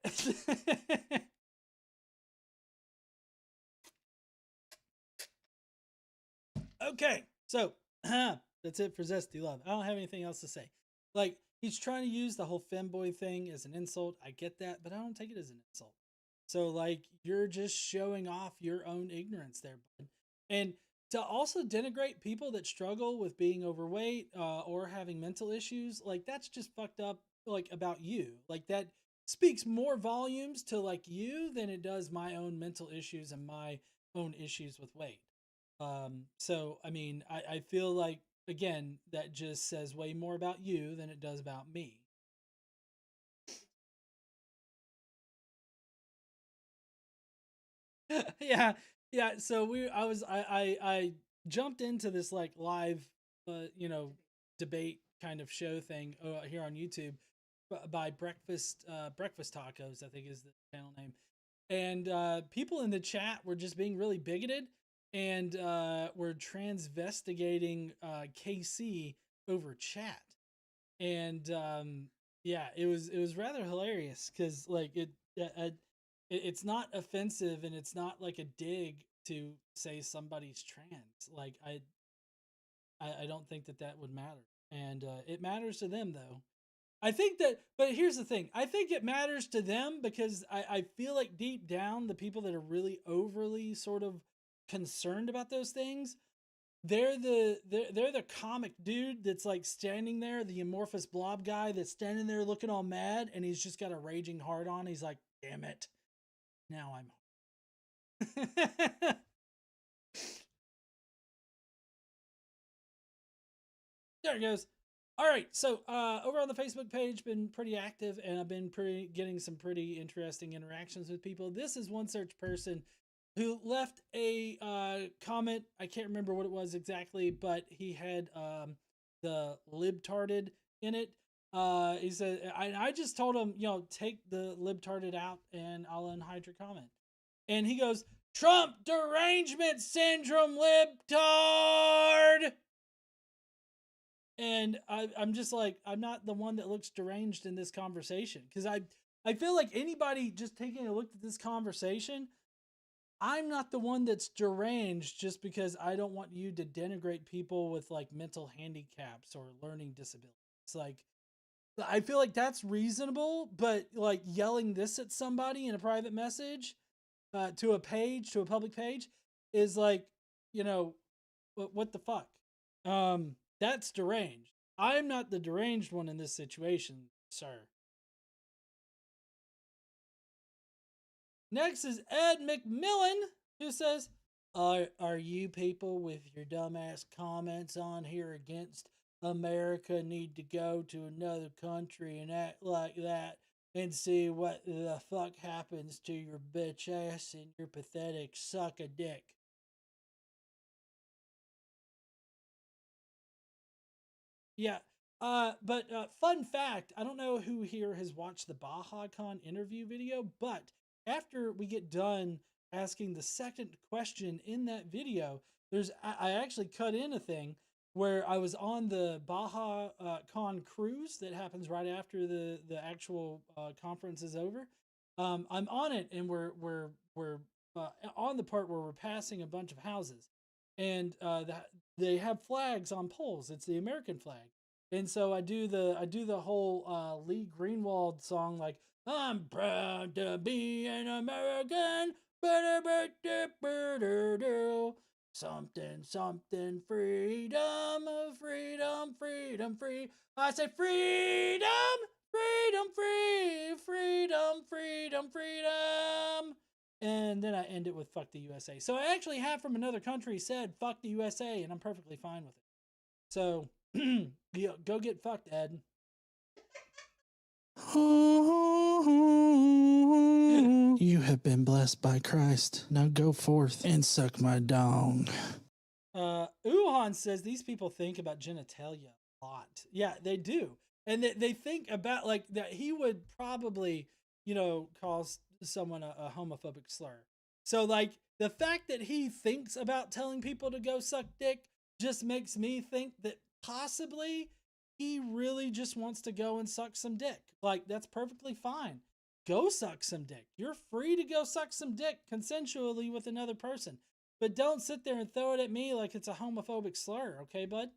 Okay, so that's it for Zesty Love. I don't have anything else to say. Like, he's trying to use the whole femboy thing as an insult. I get that, but I don't take it as an insult. So, like, you're just showing off your own ignorance there, bud. And to also denigrate people that struggle with being overweight or having mental issues, like, that's just fucked up, like, about you. Like, that speaks more volumes to, like, you than it does my own mental issues and my own issues with weight. So, I mean, I feel like, again, that just says way more about you than it does about me. Yeah, yeah. So I jumped into this like live, you know, debate kind of show thing here on YouTube by Breakfast Tacos, I think is the channel name, and people in the chat were just being really bigoted and were transvestigating KC over chat, and yeah, it was rather hilarious because like it's not offensive and it's not like a dig to say somebody's trans. Like I don't think that would matter, and it matters to them though. I think that, but here's the thing. I think it matters to them because I feel like deep down, the people that are really overly sort of concerned about those things, they're the comic dude that's like standing there, the amorphous blob guy that's standing there looking all mad, and he's just got a raging heart on. He's like, damn it. Now I'm there it goes. All right, so over on the Facebook page, been pretty active, and I've been getting some pretty interesting interactions with people. This is one search person who left a comment. I can't remember what it was exactly, but he had the libtarded in it. He said, I just told him, you know, take the libtarded out and I'll unhide your comment. And he goes, Trump derangement syndrome libtard. And I'm just like, I'm not the one that looks deranged in this conversation. Because I feel like anybody just taking a look at this conversation, I'm not the one that's deranged just because I don't want you to denigrate people with like mental handicaps or learning disabilities. It's like, I feel like that's reasonable, but like yelling this at somebody in a private message to a page, to a public page, is like, you know, what the fuck? That's deranged. I'm not the deranged one in this situation, sir. Next is Ed McMillan, who says, are you people with your dumbass comments on here against America need to go to another country and act like that and see what the fuck happens to your bitch ass and your pathetic suck a dick? Yeah. But fun fact, I don't know who here has watched the BajaCon interview video, but after we get done asking the second question in that video, I actually cut in a thing where I was on the BajaCon cruise that happens right after the actual conference is over. I'm on it, and we're on the part where we're passing a bunch of houses, and they have flags on poles. It's the American flag. And so I do the whole Lee Greenwald song, like, I'm proud to be an American, something, freedom, freedom, freedom, free. I say freedom, freedom, free, freedom, freedom, freedom. And then I end it with fuck the USA. So I actually have from another country said fuck the USA, and I'm perfectly fine with it. So go get fucked, Ed. You have been blessed by Christ. Now go forth and suck my dong. Uhan says these people think about genitalia a lot. Yeah, they do. And they think about like that he would probably, you know, call someone a homophobic slur. So like the fact that he thinks about telling people to go suck dick just makes me think that possibly he really just wants to go and suck some dick. Like, that's perfectly fine. Go suck some dick. You're free to go suck some dick consensually with another person. But don't sit there and throw it at me like it's a homophobic slur, okay, bud?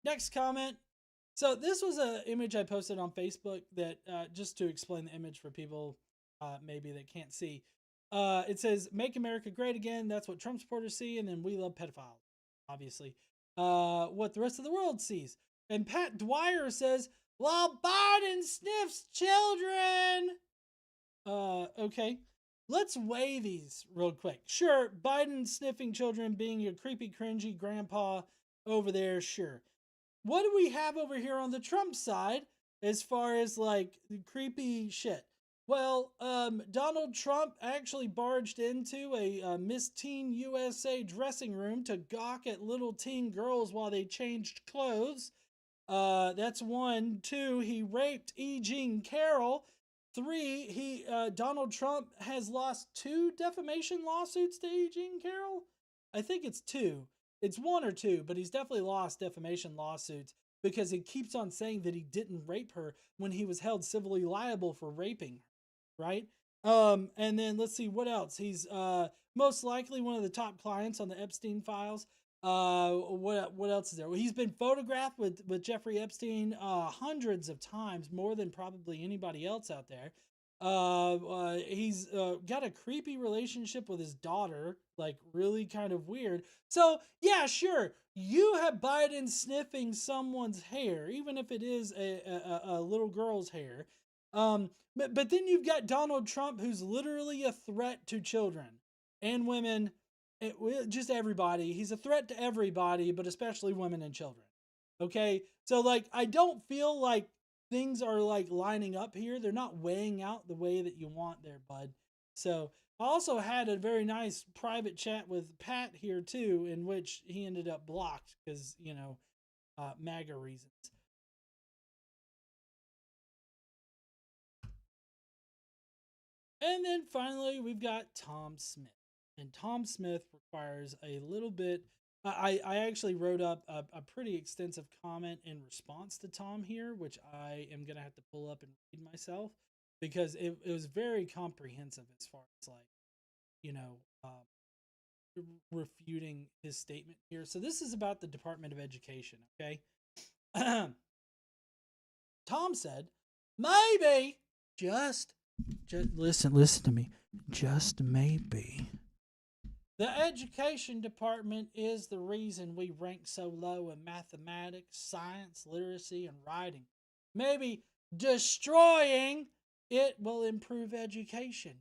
Next comment. So this was an image I posted on Facebook that, just to explain the image for people maybe that can't see. It says, make America great again. That's what Trump supporters see. And then we love pedophiles, obviously. What the rest of the world sees. And Pat Dwyer says, while Biden sniffs children. Okay. Let's weigh these real quick. Sure, Biden sniffing children, being a creepy, cringy grandpa over there, sure. What do we have over here on the Trump side as far as like the creepy shit? Well, Donald Trump actually barged into a Miss Teen USA dressing room to gawk at little teen girls while they changed clothes. That's 1. 2, he raped E. Jean Carroll. 3, Donald Trump has lost 2 defamation lawsuits to E. Jean Carroll. I think it's 2. It's 1 or 2, but he's definitely lost defamation lawsuits because he keeps on saying that he didn't rape her when he was held civilly liable for raping her, right? And then let's see what else. He's most likely one of the top clients on the Epstein files. What else is there? Well, he's been photographed with Jeffrey Epstein hundreds of times, more than probably anybody else out there. He's got a creepy relationship with his daughter, like really kind of weird. So yeah, sure, you have Biden sniffing someone's hair, even if it is a little girl's hair. But then you've got Donald Trump, who's literally a threat to children and women. Just everybody. He's a threat to everybody, but especially women and children. Okay, so like I don't feel like things are like lining up here. They're not weighing out the way that you want there, bud. So I also had a very nice private chat with Pat here too, in which he ended up blocked because, you know, MAGA reasons. And then finally, we've got Tom Smith. And Tom Smith requires a little bit. I actually wrote up a pretty extensive comment in response to Tom here, which I am going to have to pull up and read myself because it was very comprehensive as far as, like, you know, refuting his statement here. So this is about the Department of Education, okay? Tom said, maybe, just listen to me, just maybe, the education department is the reason we rank so low in mathematics, science, literacy, and writing. Maybe destroying it will improve education.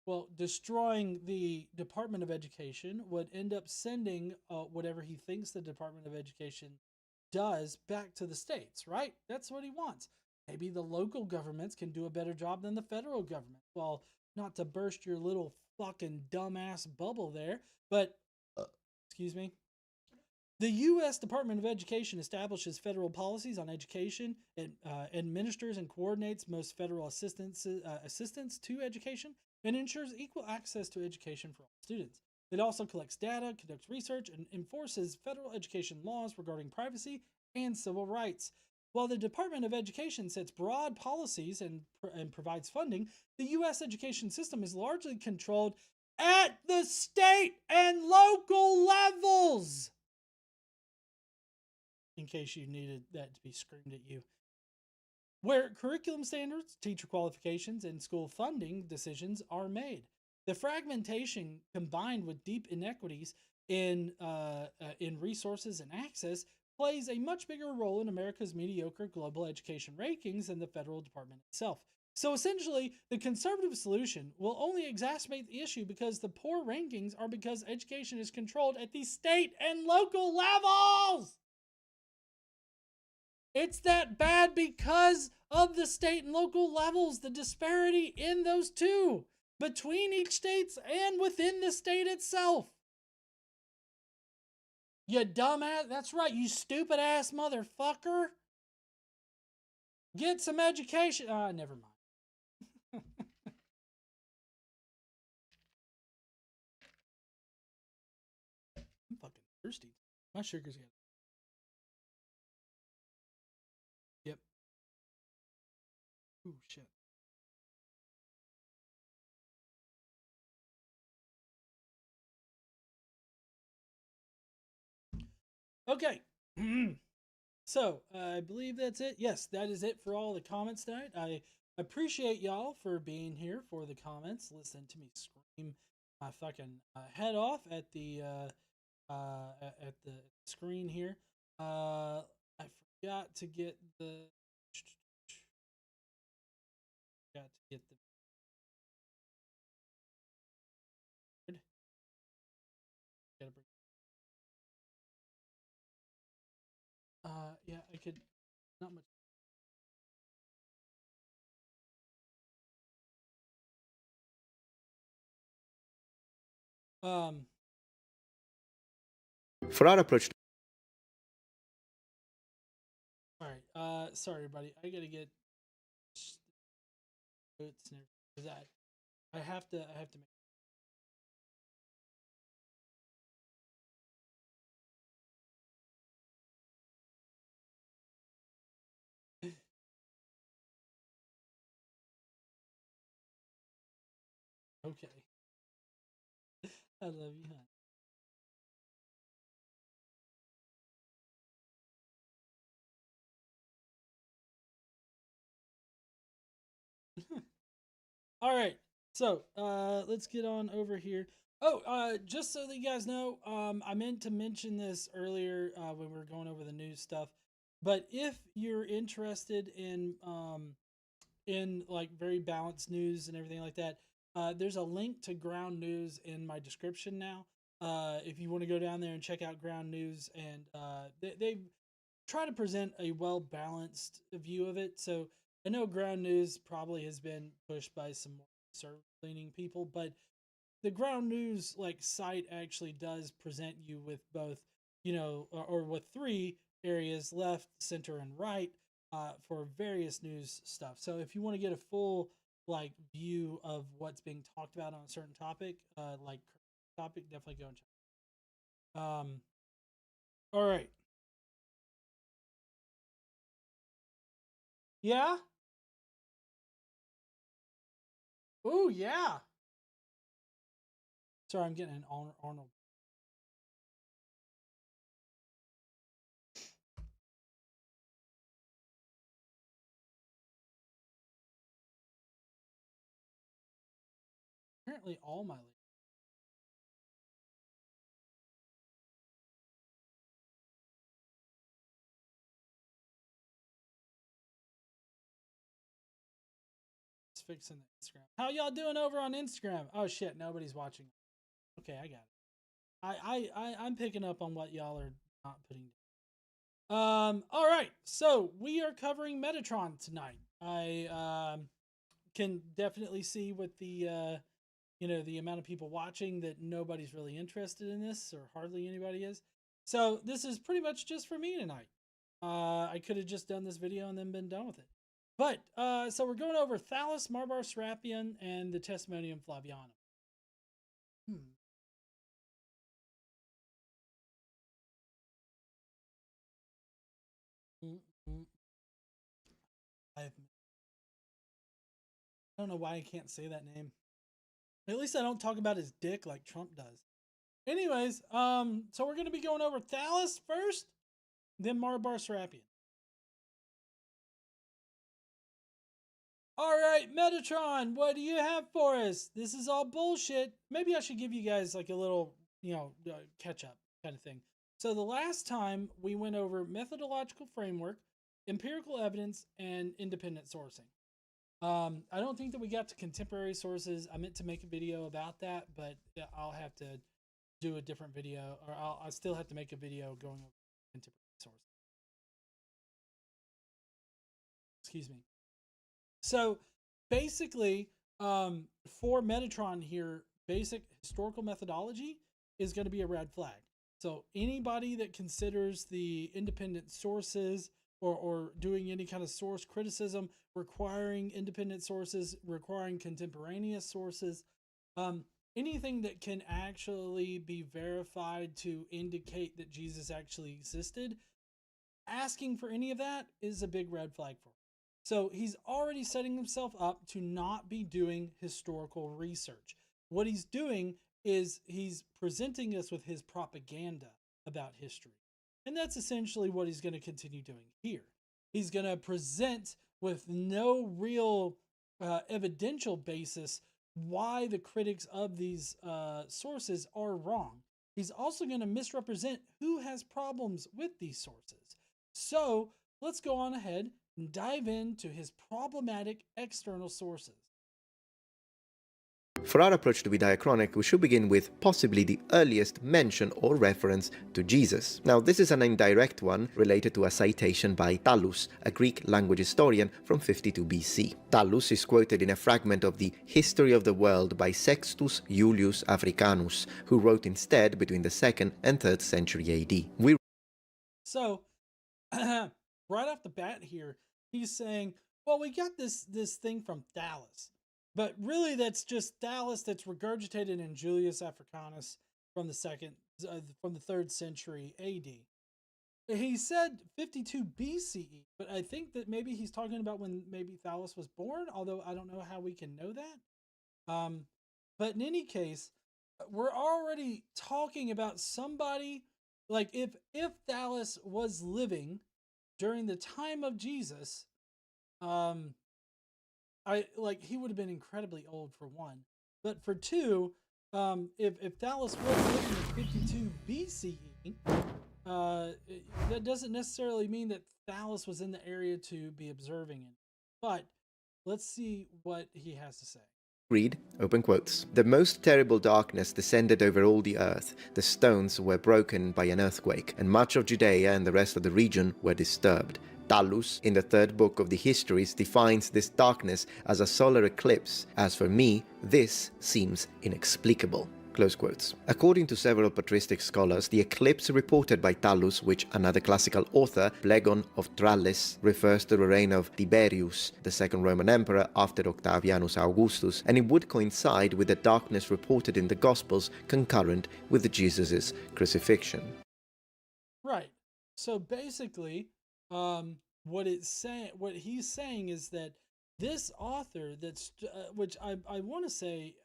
Well, destroying the Department of Education would end up sending whatever he thinks the Department of Education does back to the states, right? That's what he wants. Maybe the local governments can do a better job than the federal government. Well, not to burst your little fucking dumbass bubble there, but, excuse me. The U.S. Department of Education establishes federal policies on education and administers and coordinates most federal assistance to education and ensures equal access to education for all students. It also collects data, conducts research, and enforces federal education laws regarding privacy and civil rights. While the Department of Education sets broad policies and provides funding, the U.S. education system is largely controlled at the state and local levels. In case you needed that to be screamed at you. Where curriculum standards, teacher qualifications, and school funding decisions are made. The fragmentation combined with deep inequities in resources and access plays a much bigger role in America's mediocre global education rankings than the federal department itself. So essentially, the conservative solution will only exacerbate the issue because the poor rankings are because education is controlled at the state and local levels. It's that bad because of the state and local levels, the disparity in those two, between each state and within the state itself. You dumbass. That's right, you stupid ass motherfucker. Get some education. Never mind. I'm fucking thirsty. My sugar's got. Yep. Ooh, shit. Okay. So, I believe that's it. Yes, that is it for all the comments tonight. I appreciate y'all for being here for the comments. Listen to me scream my fucking head off at the screen here. I forgot to get the. Got to get the. Gotta bring. Yeah, I could. Not much. For our approach. All right. Sorry, everybody. I gotta get. That I have to make. Okay. I love you, hon. All right. So, let's get on over here. Oh, just so that you guys know, I meant to mention this earlier when we were going over the news stuff. But if you're interested in like very balanced news and everything like that, there's a link to Ground News in my description now. If you want to go down there and check out Ground News, and they try to present a well-balanced view of it. So I know Ground News probably has been pushed by some more conservative-leaning people, but the ground news like site actually does present you with both, you know, or with 3 areas, left, center, and right, for various news stuff. So if you want to get a full like view of what's being talked about on a certain topic, definitely go and check. All right. Yeah. Oh yeah. Sorry, I'm getting an Arnold. Apparently, all my fixing the Instagram. How y'all doing over on Instagram? Oh shit, nobody's watching. Okay, I got it. I'm picking up on what y'all are not putting down. All right, so we are covering Metatron tonight. I can definitely see with the you know, the amount of people watching that nobody's really interested in this, or hardly anybody is. So this is pretty much just for me tonight. I could have just done this video and then been done with it. But, so we're going over Thallus, bar-Serapion, and the Testimonium Flavianum. I don't know why I can't say that name. At least I don't talk about his dick like Trump does. Anyways, so we're going to be going over Thallus first, then bar-Serapion. All right, Metatron, what do you have for us? This is all bullshit. Maybe I should give you guys like a little, you know, catch up kind of thing. So the last time we went over methodological framework, empirical evidence, and independent sourcing. I don't think that we got to contemporary sources. I meant to make a video about that, but I'll have to do a different video, or I'll still have to make a video going over contemporary sources. Excuse me. So basically, for Metatron here, basic historical methodology is going to be a red flag. So anybody that considers the independent sources or doing any kind of source criticism, requiring independent sources, requiring contemporaneous sources, anything that can actually be verified to indicate that Jesus actually existed, asking for any of that is a big red flag for him. So he's already setting himself up to not be doing historical research. What he's doing is he's presenting us with his propaganda about history. And that's essentially what he's going to continue doing here. He's going to present with no real evidential basis why the critics of these sources are wrong. He's also going to misrepresent who has problems with these sources. So let's go on ahead and dive into his problematic external sources. For our approach to be diachronic, we should begin with possibly the earliest mention or reference to Jesus. Now, this is an indirect one related to a citation by Thallus, a Greek language historian from 52 BC. Thallus is quoted in a fragment of the History of the World by Sextus Julius Africanus, who wrote instead between the 2nd and 3rd century AD. So, right off the bat here, he's saying, well, we got this thing from Thallus. But really, that's just Thallus that's regurgitated in Julius Africanus from the 3rd century AD. He said 52 BCE, but I think that maybe he's talking about when maybe Thallus was born, although I don't know how we can know that. But in any case, we're already talking about somebody, like if Thallus was living during the time of Jesus, he would have been incredibly old for one, but for two, if Thallus was living in 52 BCE, that doesn't necessarily mean that Thallus was in the area to be observing it. But let's see what he has to say. Read, open quotes. The most terrible darkness descended over all the earth. The stones were broken by an earthquake, and much of Judea and the rest of the region were disturbed. Thallus, in the third book of the Histories, defines this darkness as a solar eclipse. As for me, this seems inexplicable. Close quotes. According to several patristic scholars, the eclipse reported by Thallus, which another classical author, Phlegon of Tralles, refers to the reign of Tiberius, the second Roman emperor after Octavianus Augustus, and it would coincide with the darkness reported in the Gospels concurrent with Jesus' crucifixion. Right. So basically, what he's saying is that this author, which I want to say.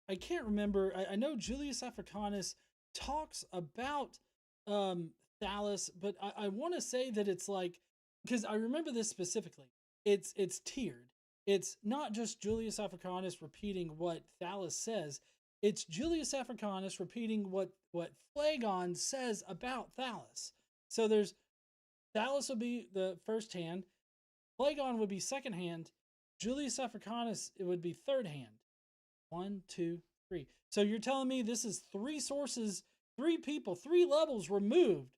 I can't remember. I know Julius Africanus talks about Thallus, but I want to say that it's like, because I remember this specifically. It's tiered. It's not just Julius Africanus repeating what Thallus says. It's Julius Africanus repeating what Phlegon says about Thallus. So there's Thallus would be the first hand, Phlegon would be second hand, Julius Africanus it would be third hand. 1, 2, 3. So you're telling me this is 3 sources, 3 people, 3 levels removed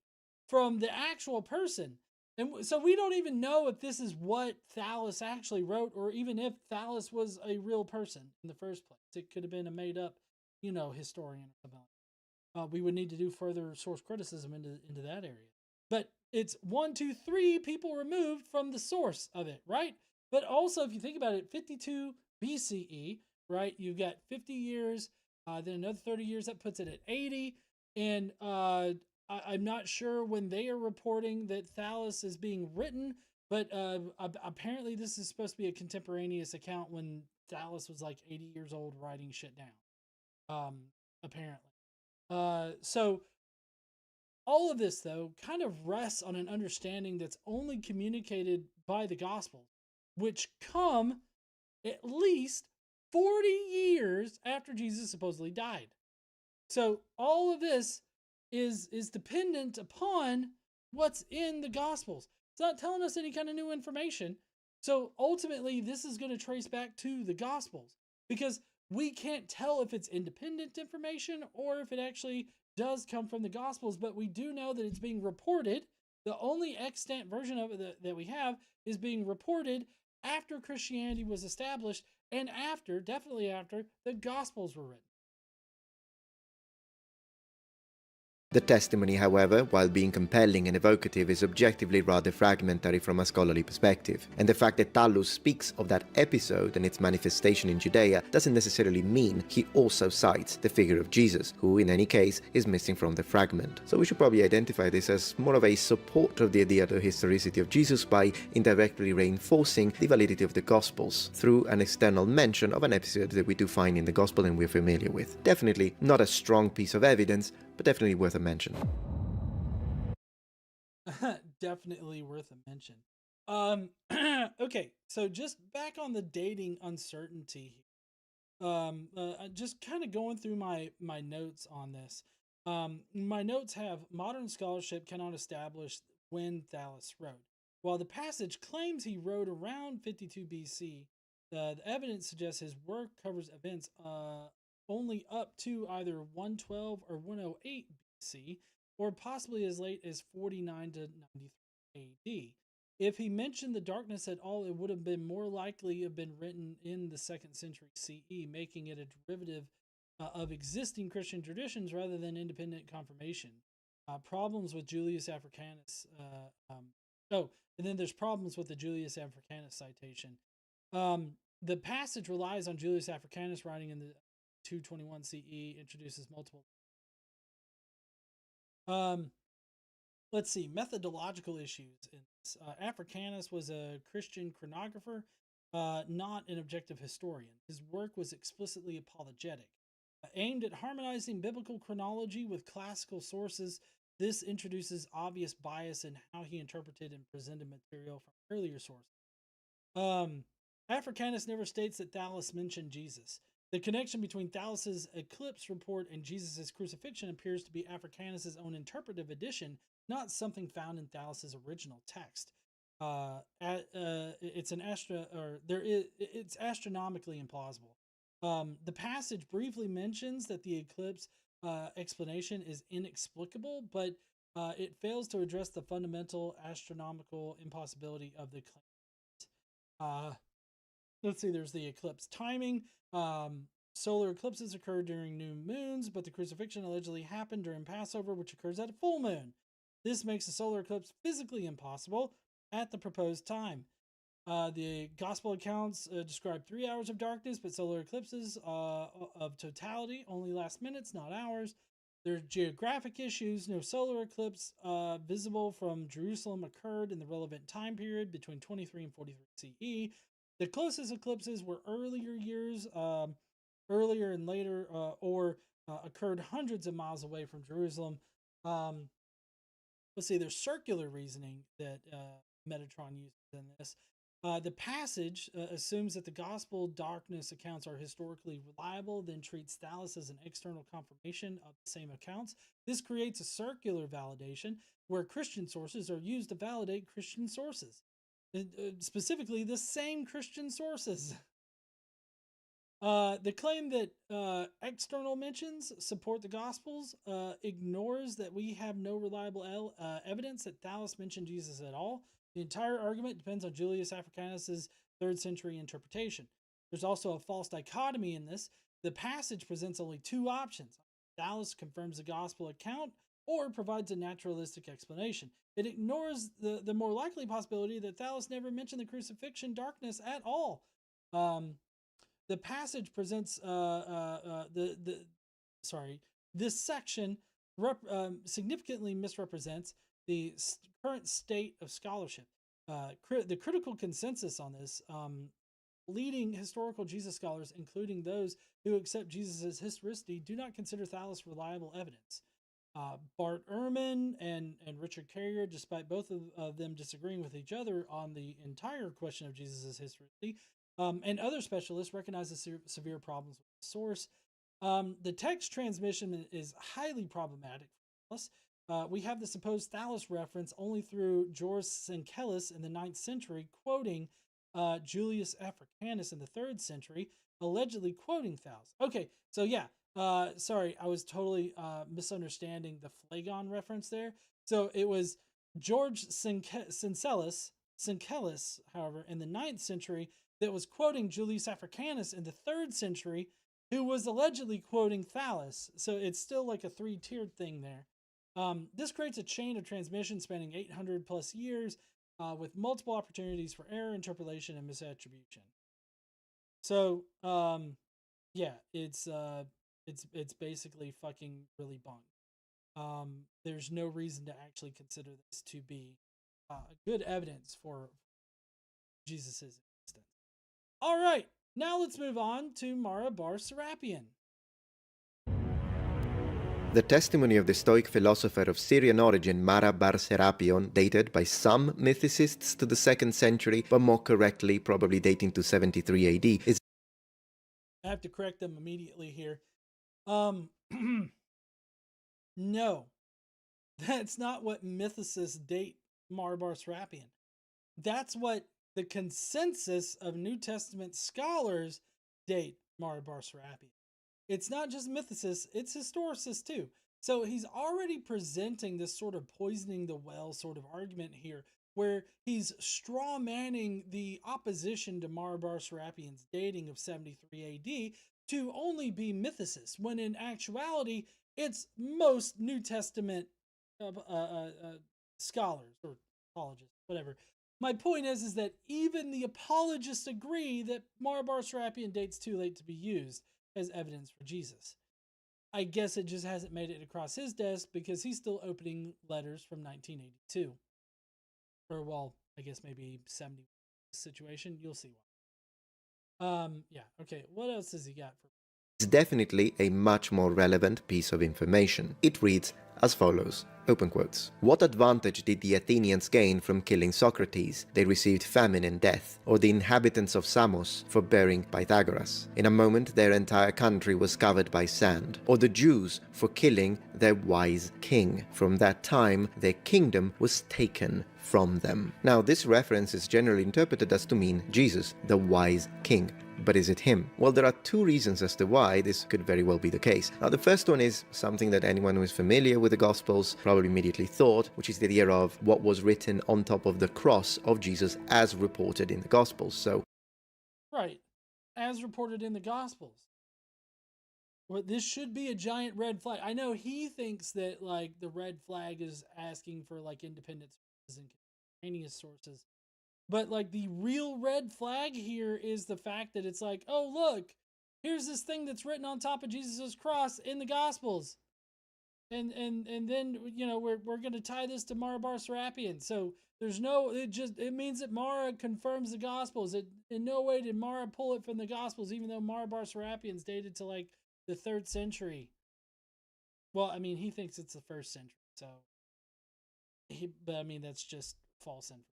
from the actual person. And so we don't even know if this is what Thallus actually wrote, or even if Thallus was a real person in the first place. It could have been a made up, historian or something. We would need to do further source criticism into that area. But it's 1, 2, 3 people removed from the source of it, right? But also, if you think about it, 52 BCE, right? You've got 50 years, then another 30 years, that puts it at 80. And I'm not sure when they are reporting that Thallus is being written, but apparently this is supposed to be a contemporaneous account when Thallus was like 80 years old writing shit down, apparently. So all of this, though, kind of rests on an understanding that's only communicated by the gospel, which come at least 40 years after Jesus supposedly died. So all of this is dependent upon what's in the Gospels. It's not telling us any kind of new information. So ultimately, this is going to trace back to the Gospels, because we can't tell if it's independent information or if it actually does come from the Gospels, but we do know that it's being reported. The only extant version of it that we have is being reported after Christianity was established, and definitely after, the Gospels were written. The testimony, however, while being compelling and evocative, is objectively rather fragmentary from a scholarly perspective, and the fact that Thallus speaks of that episode and its manifestation in Judea doesn't necessarily mean he also cites the figure of Jesus, who in any case is missing from the fragment. So we should probably identify this as more of a support of the idea of the historicity of Jesus by indirectly reinforcing the validity of the Gospels through an external mention of an episode that we do find in the Gospel and we're familiar with. Definitely not a strong piece of evidence, but definitely worth a mention. Definitely worth a mention. Okay, so just back on the dating uncertainty here. Just kind of going through my notes on this. My notes have modern scholarship cannot establish when Thallus wrote. While the passage claims he wrote around 52 BC, the evidence suggests his work covers events only up to either 112 or 108 BC, or possibly as late as 49 to 93 AD. If he mentioned the darkness at all, it would have been more likely to have been written in the 2nd century CE, making it a derivative of existing Christian traditions rather than independent confirmation. Problems with Julius Africanus. And then there's problems with the Julius Africanus citation. The passage relies on Julius Africanus writing in the 221 CE, introduces multiple. Let's see, methodological issues. Africanus was a Christian chronographer, not an objective historian. His work was explicitly apologetic. Aimed at harmonizing biblical chronology with classical sources, this introduces obvious bias in how he interpreted and presented material from earlier sources. Africanus never states that Thallus mentioned Jesus. The connection between Thallus's eclipse report and Jesus' crucifixion appears to be Africanus's own interpretive addition, not something found in Thallus's original text. It's astronomically implausible. The passage briefly mentions that the eclipse explanation is inexplicable, but it fails to address the fundamental astronomical impossibility of the claim. Let's see, there's the eclipse timing. Solar eclipses occur during new moons, but the crucifixion allegedly happened during Passover, which occurs at a full moon. This makes a solar eclipse physically impossible at the proposed time. The gospel accounts describe 3 hours of darkness, but solar eclipses of totality only last minutes, not hours. There are geographic issues. No solar eclipse visible from Jerusalem occurred in the relevant time period between 23 and 43 CE. The closest eclipses were earlier and later, or occurred hundreds of miles away from Jerusalem. Let's see, there's circular reasoning that Metatron uses in this. The passage assumes that the gospel darkness accounts are historically reliable, then treats Thallus as an external confirmation of the same accounts. This creates a circular validation where Christian sources are used to validate Christian sources. Specifically, the same Christian sources. The claim that external mentions support the Gospels ignores that we have no reliable evidence that Thallus mentioned Jesus at all. The entire argument depends on Julius Africanus' 3rd century interpretation. There's also a false dichotomy in this. The passage presents only two options. Thallus confirms the Gospel account or provides a naturalistic explanation. It ignores the more likely possibility that Thallus never mentioned the crucifixion darkness at all. The passage presents this section significantly misrepresents the current state of scholarship. The critical consensus on this, leading historical Jesus scholars, including those who accept Jesus' historicity, do not consider Thallus reliable evidence. Bart Ehrman and Richard Carrier, despite both of them disagreeing with each other on the entire question of Jesus' historicity, and other specialists recognize the severe problems with the source. The text transmission is highly problematic for us. We have the supposed Thallus reference only through George Sincellus in the 9th century, quoting Julius Africanus in the 3rd century, allegedly quoting Thallus. Okay, so yeah, sorry, I was totally misunderstanding the Phlegon reference there. So it was George Sincellus, however, in the 9th century, that was quoting Julius Africanus in the 3rd century, who was allegedly quoting Thallus. So it's still like a 3-tiered thing there. This creates a chain of transmission spanning 800 plus years with multiple opportunities for error, interpolation, and misattribution. So, yeah, it's basically fucking really bunk. There's no reason to actually consider this to be good evidence for Jesus' existence. All right, now let's move on to bar-Serapion. The testimony of the Stoic philosopher of Syrian origin bar-Serapion, dated by some mythicists to the 2nd century, but more correctly probably dating to 73 AD, is... I have to correct them immediately here. No, that's not what mythicists date bar-Serapion. That's what the consensus of New Testament scholars date bar-Serapion. It's not just mythicists, it's historicists too. So he's already presenting this sort of poisoning the well sort of argument here, where he's straw manning the opposition to bar-Serapion's dating of 73 AD to only be mythicists, when in actuality, it's most New Testament scholars or apologists, whatever. My point is that even the apologists agree that bar-Serapion dates too late to be used as evidence for Jesus. I guess it just hasn't made it across his desk because he's still opening letters from 1982. Or, well, I guess maybe 70 situation. You'll see why. Yeah, okay. What else has he got for? It's definitely a much more relevant piece of information. It reads as follows, open quotes. What advantage did the Athenians gain from killing Socrates? They received famine and death. Or the inhabitants of Samos for burying Pythagoras. In a moment their entire country was covered by sand. Or the Jews for killing their wise king. From that time their kingdom was taken from them. Now this reference is generally interpreted as to mean Jesus, the wise king. but is it him? Well, there are two reasons as to why this could very well be the case. Now, the first one is something that anyone who is familiar with the Gospels probably immediately thought, which is the idea of what was written on top of the cross of Jesus as reported in the Gospels. So, right, as reported in the Gospels. Well, this should be a giant red flag. I know he thinks that like the red flag is asking for like independent sources and contemporaneous sources. But like the real red flag here is the fact that it's like, oh look, here's this thing that's written on top of Jesus' cross in the Gospels. And then we're gonna tie this to Mara bar-Serapion. So there's no it means that Mara confirms the Gospels. It in no way did Mara pull it from the Gospels, even though Mara bar-Serapion's dated to like the 3rd century. Well, I mean, he thinks it's the 1st century, so but I mean that's just false information.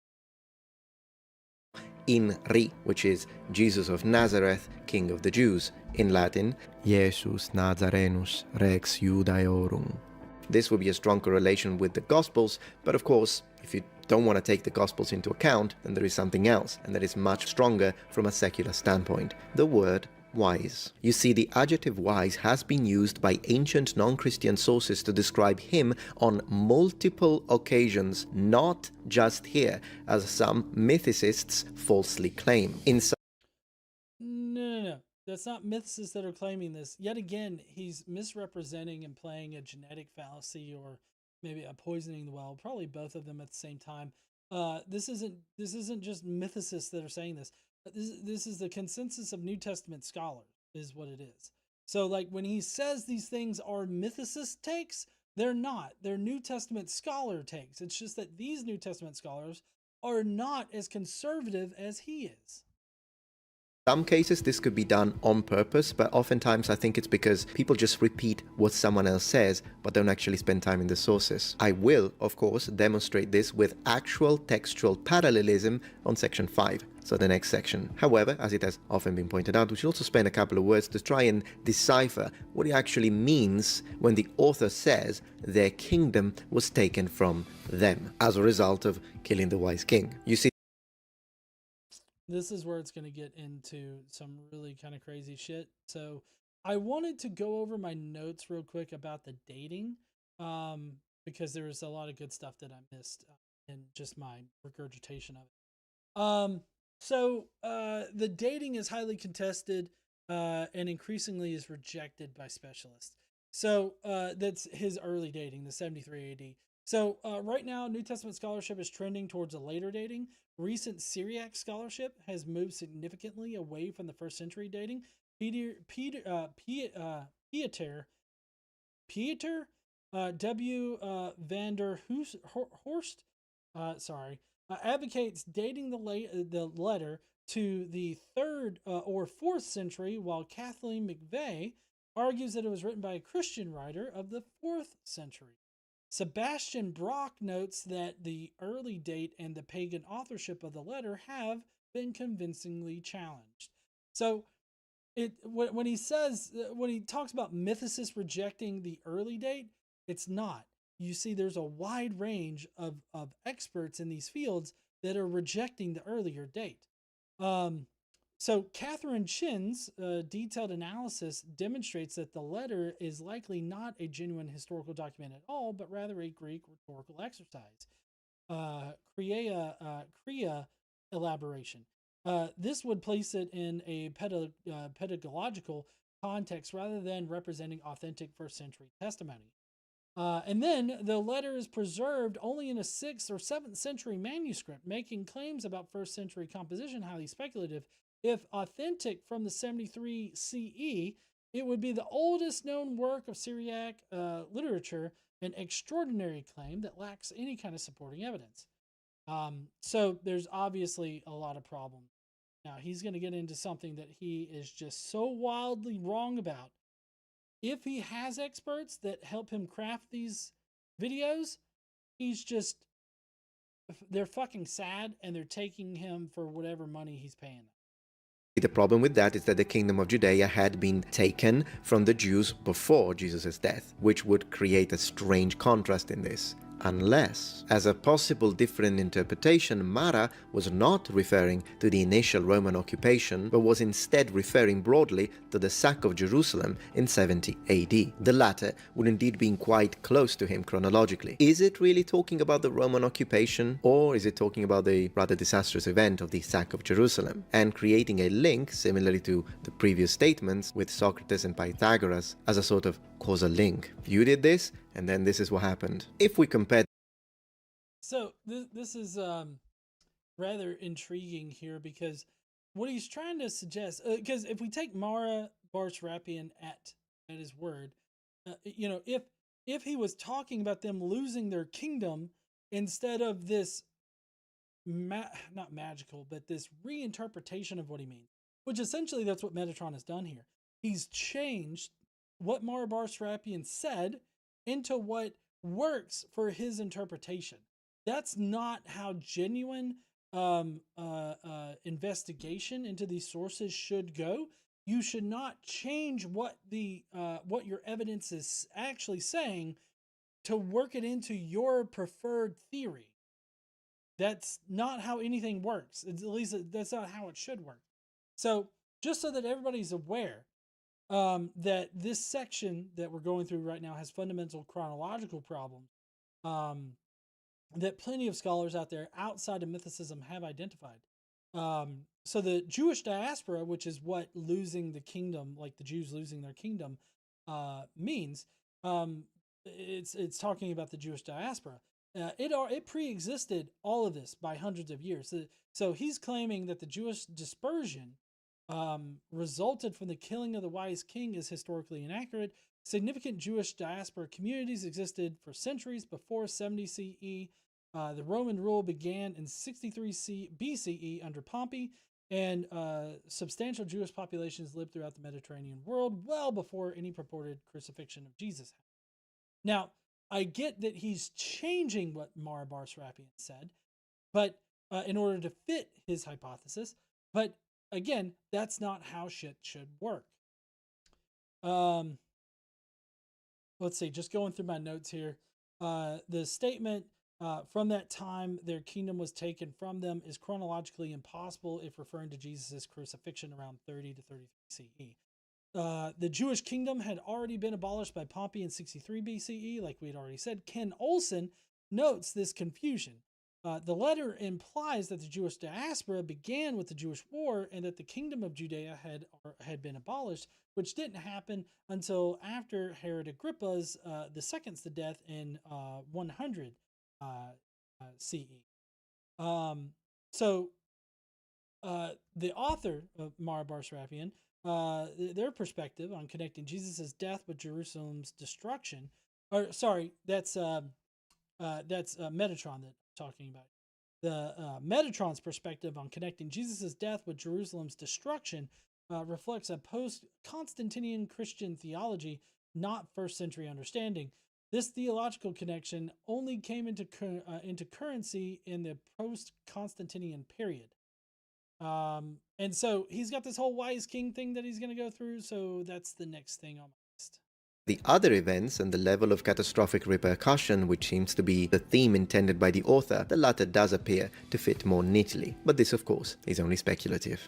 in which is Jesus of Nazareth, King of the Jews. In Latin, Jesus Nazarenus Rex Judaeorum. This would be a strong correlation with the Gospels, but of course, if you don't want to take the Gospels into account, then there is something else, and that is much stronger from a secular standpoint: the word wise. You see, the adjective wise has been used by ancient non-Christian sources to describe him on multiple occasions, not just here, as some mythicists falsely claim. No. That's not mythicists that are claiming this. Yet again, he's misrepresenting and playing a genetic fallacy, or maybe a poisoning the well, probably both of them at the same time. This isn't just mythicists that are saying this. This is the consensus of New Testament scholars, is what it is. So like when he says these things are mythicist takes, they're not. They're New Testament scholar takes. It's just that these New Testament scholars are not as conservative as he is. Some cases this could be done on purpose, but oftentimes I think it's because people just repeat what someone else says, but don't actually spend time in the sources. I will, of course, demonstrate this with actual textual parallelism on section 5, so the next section. However, as it has often been pointed out, we should also spend a couple of words to try and decipher what it actually means when the author says their kingdom was taken from them as a result of killing the wise king. You see, this is where it's going to get into some really kind of crazy shit. So I wanted to go over my notes real quick about the dating, because there was a lot of good stuff that I missed in just my regurgitation of it. So the dating is highly contested and increasingly is rejected by specialists. So that's his early dating, the 73 AD. So right now, New Testament scholarship is trending towards a later dating. Recent Syriac scholarship has moved significantly away from the 1st century dating. Pieter W. van der Horst advocates dating the letter to the 3rd or 4th century, while Kathleen McVeigh argues that it was written by a Christian writer of the 4th century. Sebastian Brock notes that the early date and the pagan authorship of the letter have been convincingly challenged. So when he talks about mythicists rejecting the early date, it's not. You see, there's a wide range of experts in these fields that are rejecting the earlier date. So Catherine Chin's detailed analysis demonstrates that the letter is likely not a genuine historical document at all, but rather a Greek rhetorical exercise. Crea elaboration. This would place it in a pedagogical context rather than representing authentic 1st century testimony. And then the letter is preserved only in a 6th or 7th century manuscript, making claims about 1st century composition highly speculative. If authentic from the 73 CE, it would be the oldest known work of Syriac literature, an extraordinary claim that lacks any kind of supporting evidence. So there's obviously a lot of problems. Now, he's going to get into something that he is just so wildly wrong about. If he has experts that help him craft these videos, they're fucking sad, and they're taking him for whatever money he's paying them. the problem with that is that the kingdom of Judea had been taken from the Jews before Jesus' death, which would create a strange contrast in this. Unless, as a possible different interpretation, Mara was not referring to the initial Roman occupation, but was instead referring broadly to the sack of Jerusalem in 70 AD. The latter would indeed be quite close to him chronologically. Is it really talking about the Roman occupation, or is it talking about the rather disastrous event of the sack of Jerusalem, and creating a link, similarly to the previous statements, with Socrates and Pythagoras as a sort of causal link? You did this, and then this is what happened. If we compare... So this is rather intriguing here, because what he's trying to suggest, because if we take Mara bar-Serapion at his word, you know, if he was talking about them losing their kingdom instead of this not magical, but this reinterpretation of what he means, which essentially that's what Metatron has done here. He's changed what Mara bar-Serapion said into what works for his interpretation. That's not how genuine investigation into these sources should go. You should not change what your evidence is actually saying to work it into your preferred theory. That's not how anything works. At least that's not how it should work. So just so that everybody's aware that this section that we're going through right now has fundamental chronological problems that plenty of scholars out there outside of mythicism have identified. So the Jewish diaspora, which is what losing the kingdom, like the Jews losing their kingdom, means, it's talking about the Jewish diaspora. It pre-existed all of this by hundreds of years. So he's claiming that the Jewish dispersion resulted from the killing of the wise king is historically inaccurate. Significant Jewish diaspora communities existed for centuries before 70 CE. The Roman rule began in 63 BCE under Pompey, and substantial Jewish populations lived throughout the Mediterranean world well before any purported crucifixion of Jesus. Now, I get that he's changing what Mara bar-Serapion said, but in order to fit his hypothesis, but again, that's not how shit should work. Let's see, just going through my notes here. The statement, from that time their kingdom was taken from them, is chronologically impossible if referring to Jesus' crucifixion around 30 to 33 CE. The Jewish kingdom had already been abolished by Pompey in 63 BCE, like we had already said. Ken Olson notes this confusion. The letter implies that the Jewish diaspora began with the Jewish war and that the kingdom of Judea had been abolished, which didn't happen until after Herod Agrippa's the second's death in 100 CE. So the author of Mara bar-Serapion, their perspective on connecting Jesus' death with Jerusalem's destruction, or sorry, that's Metatron that I'm talking about. The Metatron's perspective on connecting Jesus' death with Jerusalem's destruction reflects a post-Constantinian Christian theology, not first century understanding. This theological connection only came into currency in the post-Constantinian period. And so he's got this whole wise king thing that he's going to go through, so that's the next thing on my list. The other events and the level of catastrophic repercussion, which seems to be the theme intended by the author, the latter does appear to fit more neatly, but this of course is only speculative.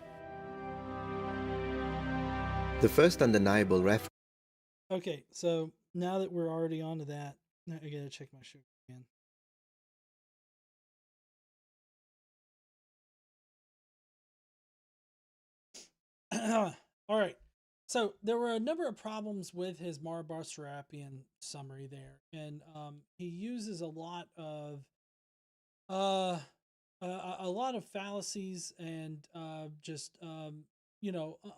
The first undeniable reference... Okay, so now that we're already on to that, I gotta check my sugar again. All right. So there were a number of problems with his Mara bar-Serapion summary there, and he uses a lot of fallacies and just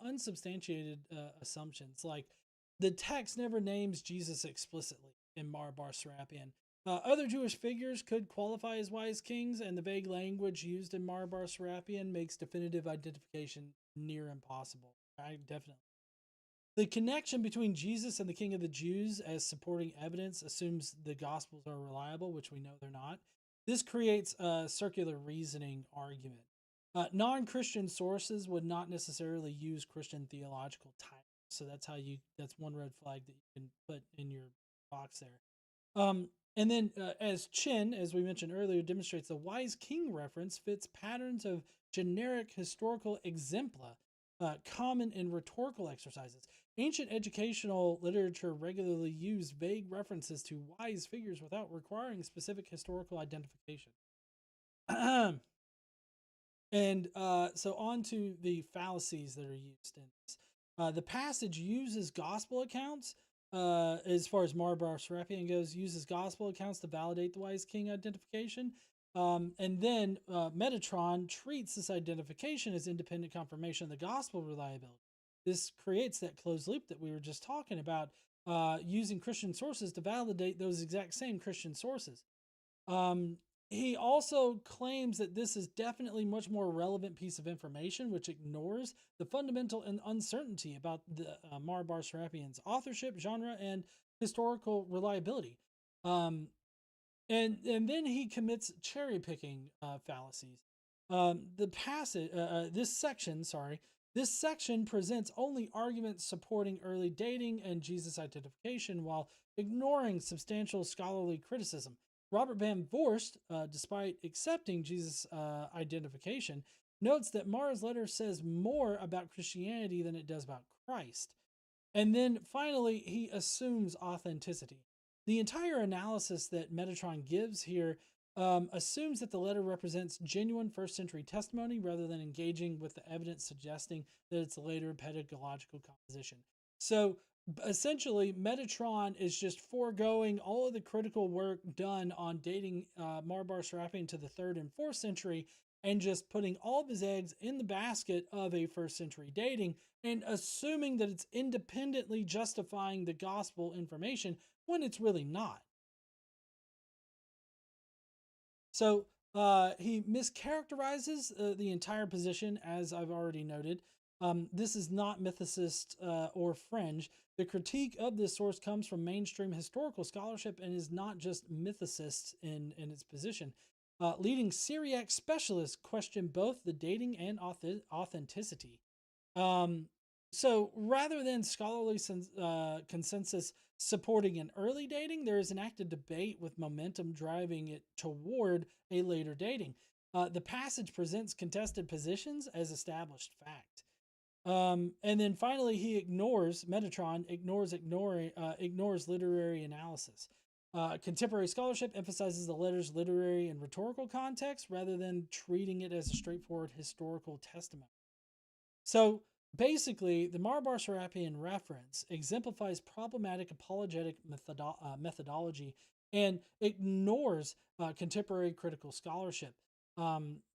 unsubstantiated assumptions. Like the text never names Jesus explicitly in Mara bar-Serapion. Other Jewish figures could qualify as wise kings, and the vague language used in Mara bar-Serapion makes definitive identification near impossible. Definitely. The connection between Jesus and the King of the Jews as supporting evidence assumes the Gospels are reliable, which we know they're not. This creates a circular reasoning argument. Non-Christian sources would not necessarily use Christian theological titles, so that's one red flag that you can put in your box there. And then as Chin, as we mentioned earlier, demonstrates, the wise king reference fits patterns of generic historical exempla common in rhetorical exercises. Ancient educational literature regularly used vague references to wise figures without requiring specific historical identification. And so on to the fallacies that are used in this. The passage uses gospel accounts, as far as bar-Serapion goes, uses gospel accounts to validate the wise king identification. And then Metatron treats this identification as independent confirmation of the gospel reliability. This creates that closed loop that we were just talking about, using Christian sources to validate those exact same Christian sources. He also claims that this is definitely much more relevant piece of information, which ignores the fundamental uncertainty about the bar-Serapion's authorship, genre, and historical reliability. And then he commits cherry picking fallacies. This section presents only arguments supporting early dating and Jesus identification while ignoring substantial scholarly criticism. Robert Van Voorst, despite accepting Jesus' identification, notes that Mara's letter says more about Christianity than it does about Christ. And then finally, he assumes authenticity. The entire analysis that Metatron gives here assumes that the letter represents genuine first century testimony rather than engaging with the evidence suggesting that it's a later pedagogical composition. So essentially, Metatron is just foregoing all of the critical work done on dating bar-Serapion to the 3rd and 4th century and just putting all of his eggs in the basket of a 1st century dating and assuming that it's independently justifying the gospel information when it's really not. So he mischaracterizes the entire position, as I've already noted. This is not mythicist or fringe. The critique of this source comes from mainstream historical scholarship and is not just mythicist in its position. Leading Syriac specialists question both the dating and authenticity. So rather than scholarly consensus supporting an early dating, there is an active debate with momentum driving it toward a later dating. The passage presents contested positions as established fact. And then finally, Metatron ignores literary analysis. Contemporary scholarship emphasizes the letter's literary and rhetorical context rather than treating it as a straightforward historical testimony. So basically, the bar-Serapion reference exemplifies problematic apologetic methodology and ignores contemporary critical scholarship.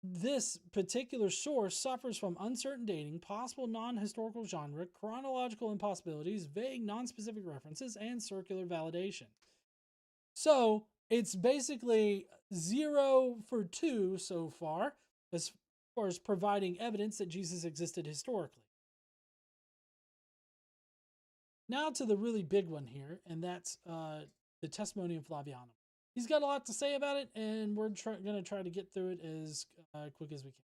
This particular source suffers from uncertain dating, possible non-historical genre, chronological impossibilities, vague non-specific references, and circular validation. So it's basically 0 for 2 so far as providing evidence that Jesus existed historically. Now to the really big one here, and that's the Testimonium Flavianum. He's got a lot to say about it, and we're going to try to get through it as quick as we can.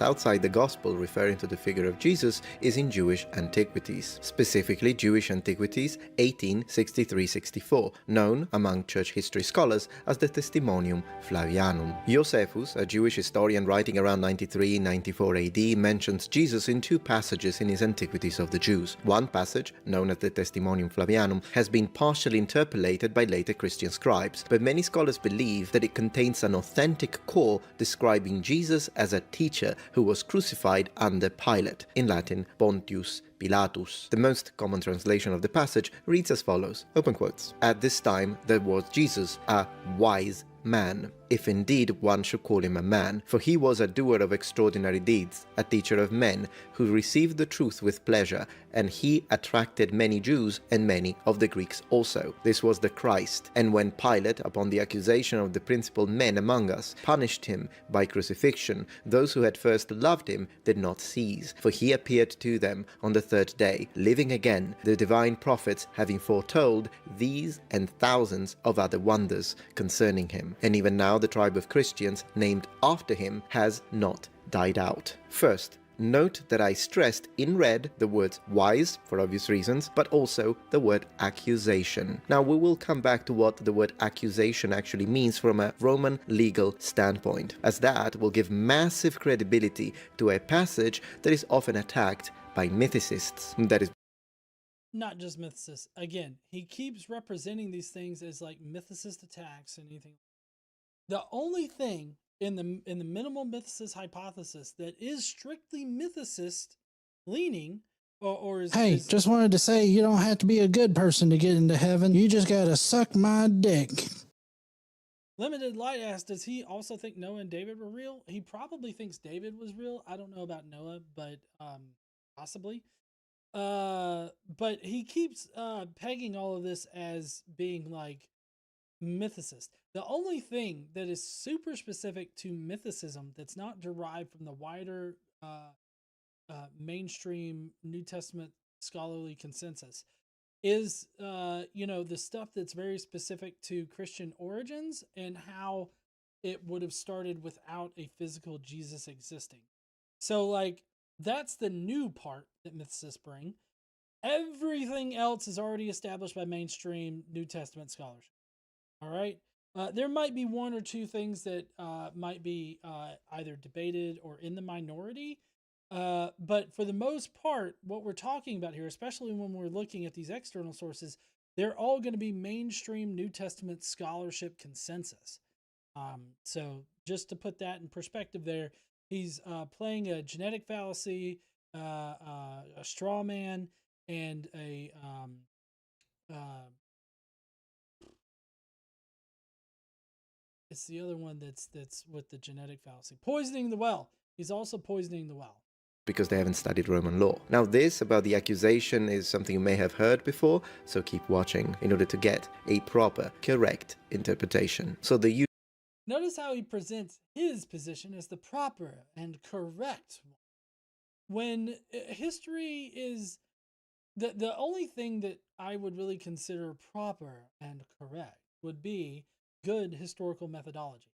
Outside the Gospel referring to the figure of Jesus is in Jewish Antiquities, specifically Jewish Antiquities 1863-64, known among church history scholars as the Testimonium Flavianum. Josephus, a Jewish historian writing around 93-94 AD, mentions Jesus in 2 passages in his Antiquities of the Jews. One passage, known as the Testimonium Flavianum, has been partially interpolated by later Christian scribes, but many scholars believe that it contains an authentic core describing Jesus as a teacher who was crucified under Pilate, in Latin Pontius Pilatus. The most common translation of the passage reads as follows, open quotes, "At this time there was Jesus, a wise man, if indeed one should call him a man, for he was a doer of extraordinary deeds, a teacher of men, who received the truth with pleasure, and he attracted many Jews and many of the Greeks also. This was the Christ. And when Pilate, upon the accusation of the principal men among us, punished him by crucifixion, those who had first loved him did not cease, for he appeared to them on the 3rd day, living again, the divine prophets having foretold these and thousands of other wonders concerning him. And even now the tribe of Christians named after him has not died out." First, Note that I stressed in red the words wise, for obvious reasons, but also the word accusation. Now we will come back to what the word accusation actually means from a Roman legal standpoint, as that will give massive credibility to a passage that is often attacked by mythicists. That is not just mythicists. Again, he keeps representing these things as like mythicist attacks and anything. The only thing in the minimal mythicist hypothesis that is strictly mythicist leaning, or is Hey, just wanted to say you don't have to be a good person to get into heaven. You just gotta suck my dick. Limited Light asked, does he also think Noah and David were real? He probably thinks David was real. I don't know about Noah, but possibly. But he keeps pegging all of this as being like mythicist. The only thing that is super specific to mythicism that's not derived from the wider mainstream New Testament scholarly consensus is the stuff that's very specific to Christian origins and how it would have started without a physical Jesus existing. So like that's the new part that mythicists bring. Everything else is already established by mainstream New Testament scholarship. All right. There might be one or two things that might be either debated or in the minority. But for the most part, what we're talking about here, especially when we're looking at these external sources, they're all going to be mainstream New Testament scholarship consensus. So just to put that in perspective there, he's playing a genetic fallacy, a straw man, and a it's the other one that's with the genetic fallacy. Poisoning the well. He's also poisoning the well. Because they haven't studied Roman law. Now this about the accusation is something you may have heard before, so keep watching in order to get a proper, correct interpretation. So the Notice how he presents his position as the proper and correct one. When history is the only thing that I would really consider proper and correct would be good historical methodology.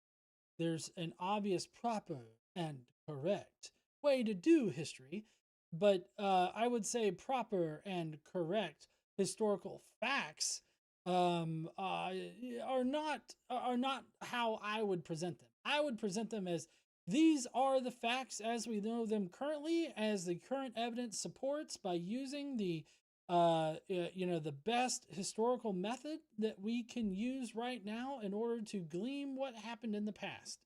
There's an obvious proper and correct way to do history, but I would say proper and correct historical facts are not how I would present them. I would present them as these are the facts as we know them currently, as the current evidence supports, by using the the best historical method that we can use right now in order to glean what happened in the past.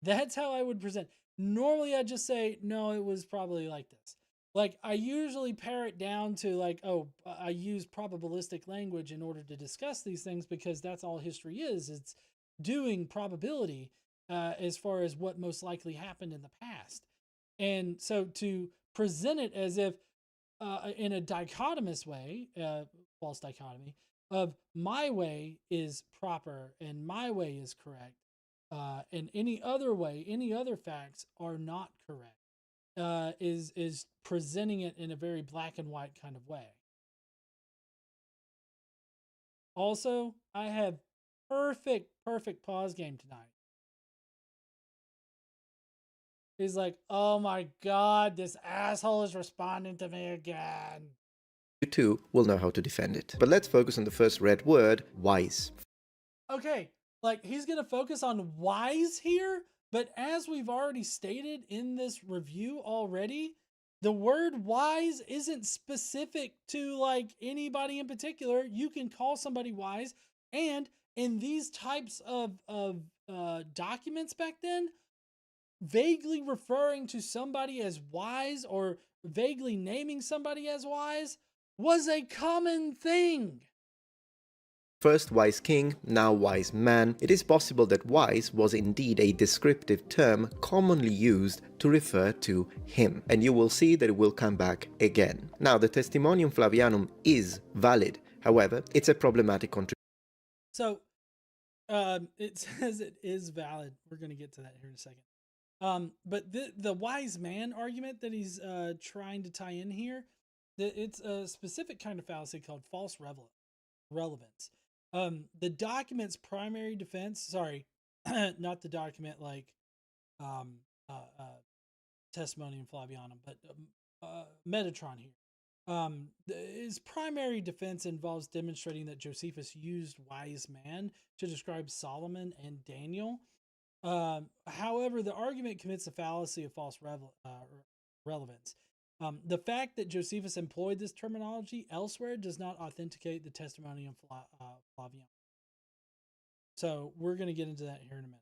That's how I would present. Normally I'd just say, no, it was probably like this. Like I usually pare it down to like, I use probabilistic language in order to discuss these things because that's all history is. It's doing probability as far as what most likely happened in the past. And so to present it as if in a dichotomous way, false dichotomy, of my way is proper and my way is correct, and any other way, any other facts are not correct, is presenting it in a very black and white kind of way. Also, I have perfect pause game tonight. He's like, oh my God, this asshole is responding to me again. You too will know how to defend it. But let's focus on the first red word, wise. Okay, like he's going to focus on wise here, but as we've already stated in this review already, the word wise isn't specific to like anybody in particular. You can call somebody wise, and in these types of documents back then, vaguely referring to somebody as wise or vaguely naming somebody as wise was a common thing. First wise king, now wise man. It is possible that wise was indeed a descriptive term commonly used to refer to him, and you will see that it will come back again. Now, the Testimonium Flavianum is valid, however, it's a problematic contribution. So, it says it is valid. We're going to get to that here in a second. But the wise man argument that he's trying to tie in here, it's a specific kind of fallacy called false relevance. The document's primary defense, sorry, not the document like Testimonium Flavianum, but Metatron here. His primary defense involves demonstrating that Josephus used wise man to describe Solomon and Daniel. However, the argument commits the fallacy of false relevance. The fact that Josephus employed this terminology elsewhere does not authenticate the Testimonium Flavianum. So we're going to get into that here in a minute.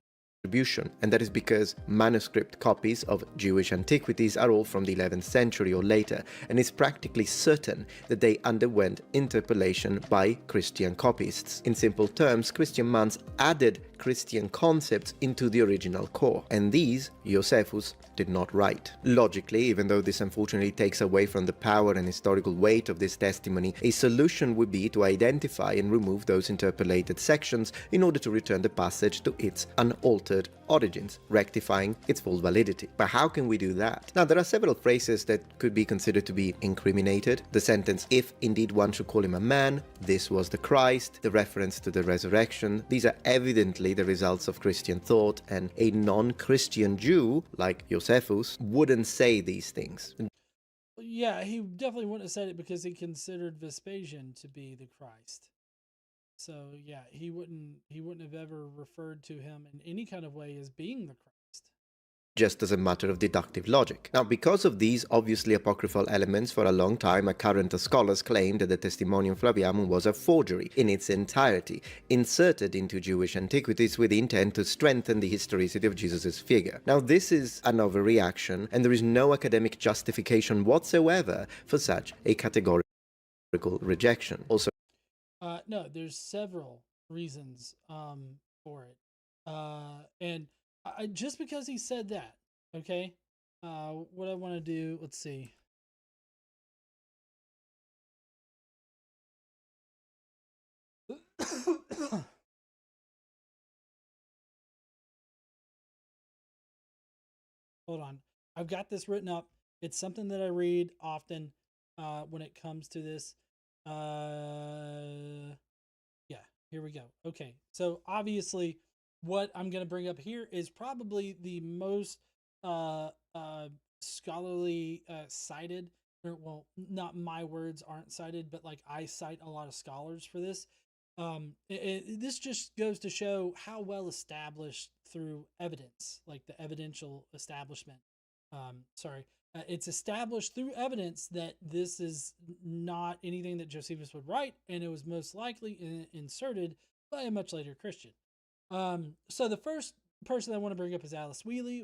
And that is because manuscript copies of Jewish antiquities are all from the 11th century or later, and it's practically certain that they underwent interpolation by Christian copyists. In simple terms, Christian monks added Christian concepts into the original core, and these Josephus did not write. Logically, even though this unfortunately takes away from the power and historical weight of this testimony, a solution would be to identify and remove those interpolated sections in order to return the passage to its unaltered origins, rectifying its full validity. But how can we do that? Now, there are several phrases that could be considered to be incriminated. The sentence, if indeed one should call him a man, this was the Christ, the reference to the resurrection. These are evidently the results of Christian thought, and a non-Christian Jew, like Josephus, wouldn't say these things. Yeah, he definitely wouldn't have said it because he considered Vespasian to be the Christ. So yeah, he wouldn't have ever referred to him in any kind of way as being the Christ. Just as a matter of deductive logic. Now, because of these obviously apocryphal elements, for a long time a current of scholars claimed that the Testimonium Flavianum was a forgery in its entirety, inserted into Jewish antiquities with the intent to strengthen the historicity of Jesus' figure. Now, this is an overreaction, and there is no academic justification whatsoever for such a categorical rejection. Also, no, there's several reasons for it. And just because he said that, okay, what I want to do, let's see. Hold on. I've got this written up. It's something that I read often when it comes to this. Yeah, here we go. Okay, so obviously what I'm going to bring up here is probably the most scholarly cited, or well, not my words aren't cited, but like I cite a lot of scholars for this. This just goes to show how well established through evidence, like the evidential establishment. It's established through evidence that this is not anything that Josephus would write, and it was most likely inserted by a much later Christian. So the first person I want to bring up is Alice Wheely.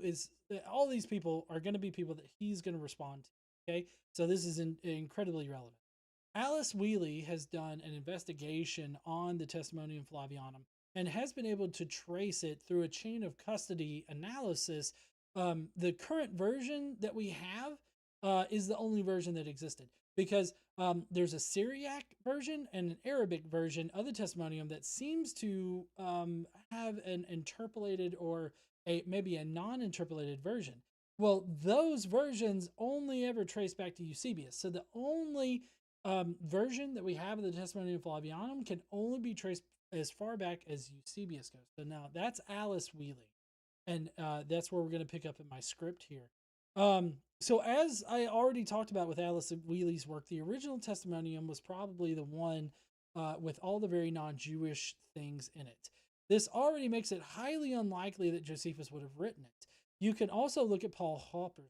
All these people are going to be people that he's going to respond to. Okay, so this is incredibly relevant. Alice Wheely has done an investigation on the Testimonium Flavianum and has been able to trace it through a chain of custody analysis. The current version that we have is the only version that existed, because there's a Syriac version and an Arabic version of the Testimonium that seems to have an interpolated or maybe a non-interpolated version. Well, those versions only ever trace back to Eusebius. So the only version that we have of the Testimonium Flavianum can only be traced as far back as Eusebius goes. So now that's Alice Wheely. And that's where we're going to pick up in my script here. So as I already talked about with Alice Wheely's work, the original Testimonium was probably the one with all the very non-Jewish things in it. This already makes it highly unlikely that Josephus would have written it. You can also look at Paul Hopper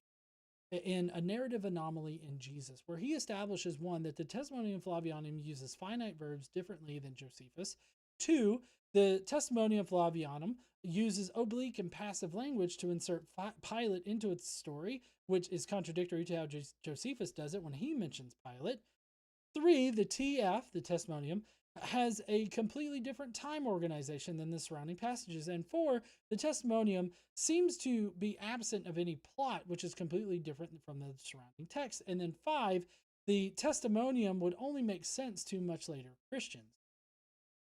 in A Narrative Anomaly in Jesus, where he establishes, one, that the Testimonium Flavianum uses finite verbs differently than Josephus. Two, the Testimonium Flavianum uses oblique and passive language to insert Pilate into its story, which is contradictory to how Josephus does it when he mentions Pilate. Three, the TF, the Testimonium, has a completely different time organization than the surrounding passages. And four, the Testimonium seems to be absent of any plot, which is completely different from the surrounding text. And then five, the Testimonium would only make sense to much later Christians.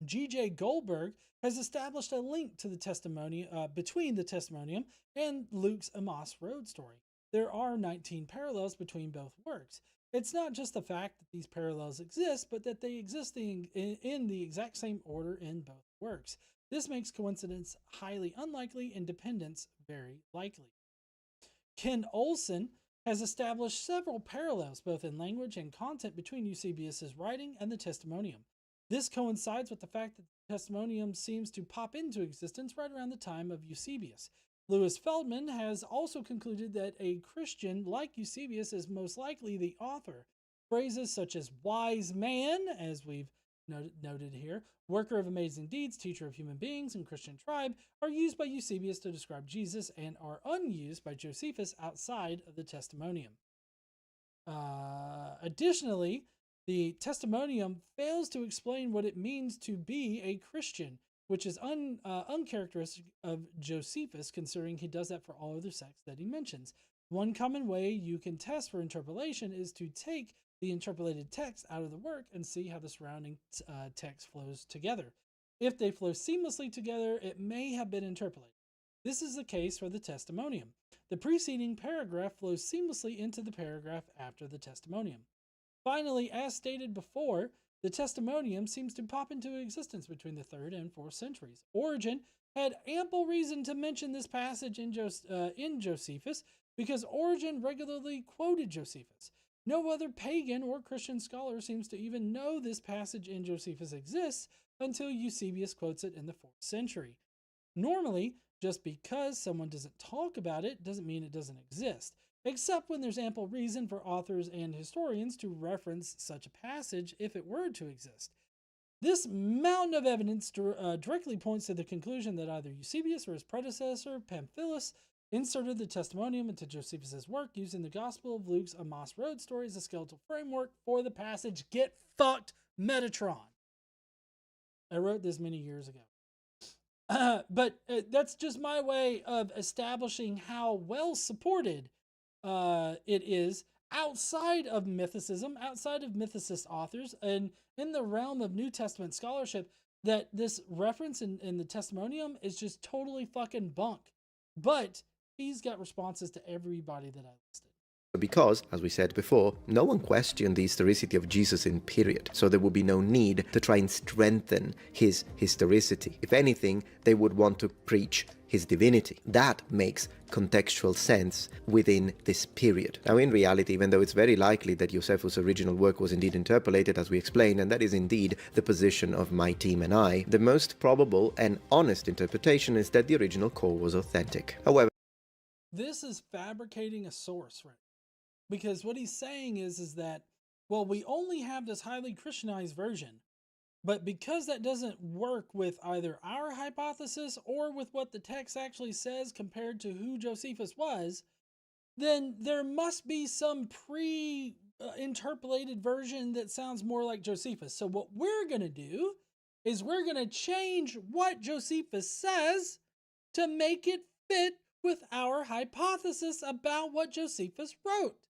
G.J. Goldberg has established a link to the testimony between the Testimonium and Luke's Emmaus Road story. There are 19 parallels between both works. It's not just the fact that these parallels exist, but that they exist in the exact same order in both works. This makes coincidence highly unlikely and dependence very likely. Ken Olson has established several parallels, both in language and content, between Eusebius's writing and the Testimonium. This coincides with the fact that the Testimonium seems to pop into existence right around the time of Eusebius. Louis Feldman has also concluded that a Christian like Eusebius is most likely the author. Phrases such as wise man, as we've noted here, worker of amazing deeds, teacher of human beings, and Christian tribe are used by Eusebius to describe Jesus and are unused by Josephus outside of the Testimonium. Additionally, the Testimonium fails to explain what it means to be a Christian, which is uncharacteristic of Josephus, considering he does that for all other sects that he mentions. One common way you can test for interpolation is to take the interpolated text out of the work and see how the surrounding text flows together. If they flow seamlessly together, it may have been interpolated. This is the case for the Testimonium. The preceding paragraph flows seamlessly into the paragraph after the Testimonium. Finally, as stated before, the Testimonium seems to pop into existence between the 3rd and 4th centuries. Origen had ample reason to mention this passage in Josephus because Origen regularly quoted Josephus. No other pagan or Christian scholar seems to even know this passage in Josephus exists until Eusebius quotes it in the 4th century. Normally, just because someone doesn't talk about it doesn't mean it doesn't exist, except when there's ample reason for authors and historians to reference such a passage if it were to exist. This mountain of evidence directly points to the conclusion that either Eusebius or his predecessor, Pamphilus, inserted the Testimonium into Josephus's work using the Gospel of Luke's Emmaus Road story as a skeletal framework for the passage, "Get fucked, Metatron." I wrote this many years ago. But that's just my way of establishing how well supported it is outside of mythicism, outside of mythicist authors, and in the realm of New Testament scholarship, that this reference in the Testimonium is just totally fucking bunk. But he's got responses to everybody that I listed. Because, as we said before, no one questioned the historicity of Jesus in period, so there would be no need to try and strengthen his historicity. If anything, they would want to preach his divinity. That makes contextual sense within this period. Now, in reality, even though it's very likely that Josephus' original work was indeed interpolated, as we explained, and that is indeed the position of my team and I, the most probable and honest interpretation is that the original core was authentic. However, this is fabricating a source, right? Because what he's saying is that, well, we only have this highly Christianized version, but because that doesn't work with either our hypothesis or with what the text actually says compared to who Josephus was, then there must be some pre-interpolated version that sounds more like Josephus. So what we're going to do is we're going to change what Josephus says to make it fit with our hypothesis about what Josephus wrote.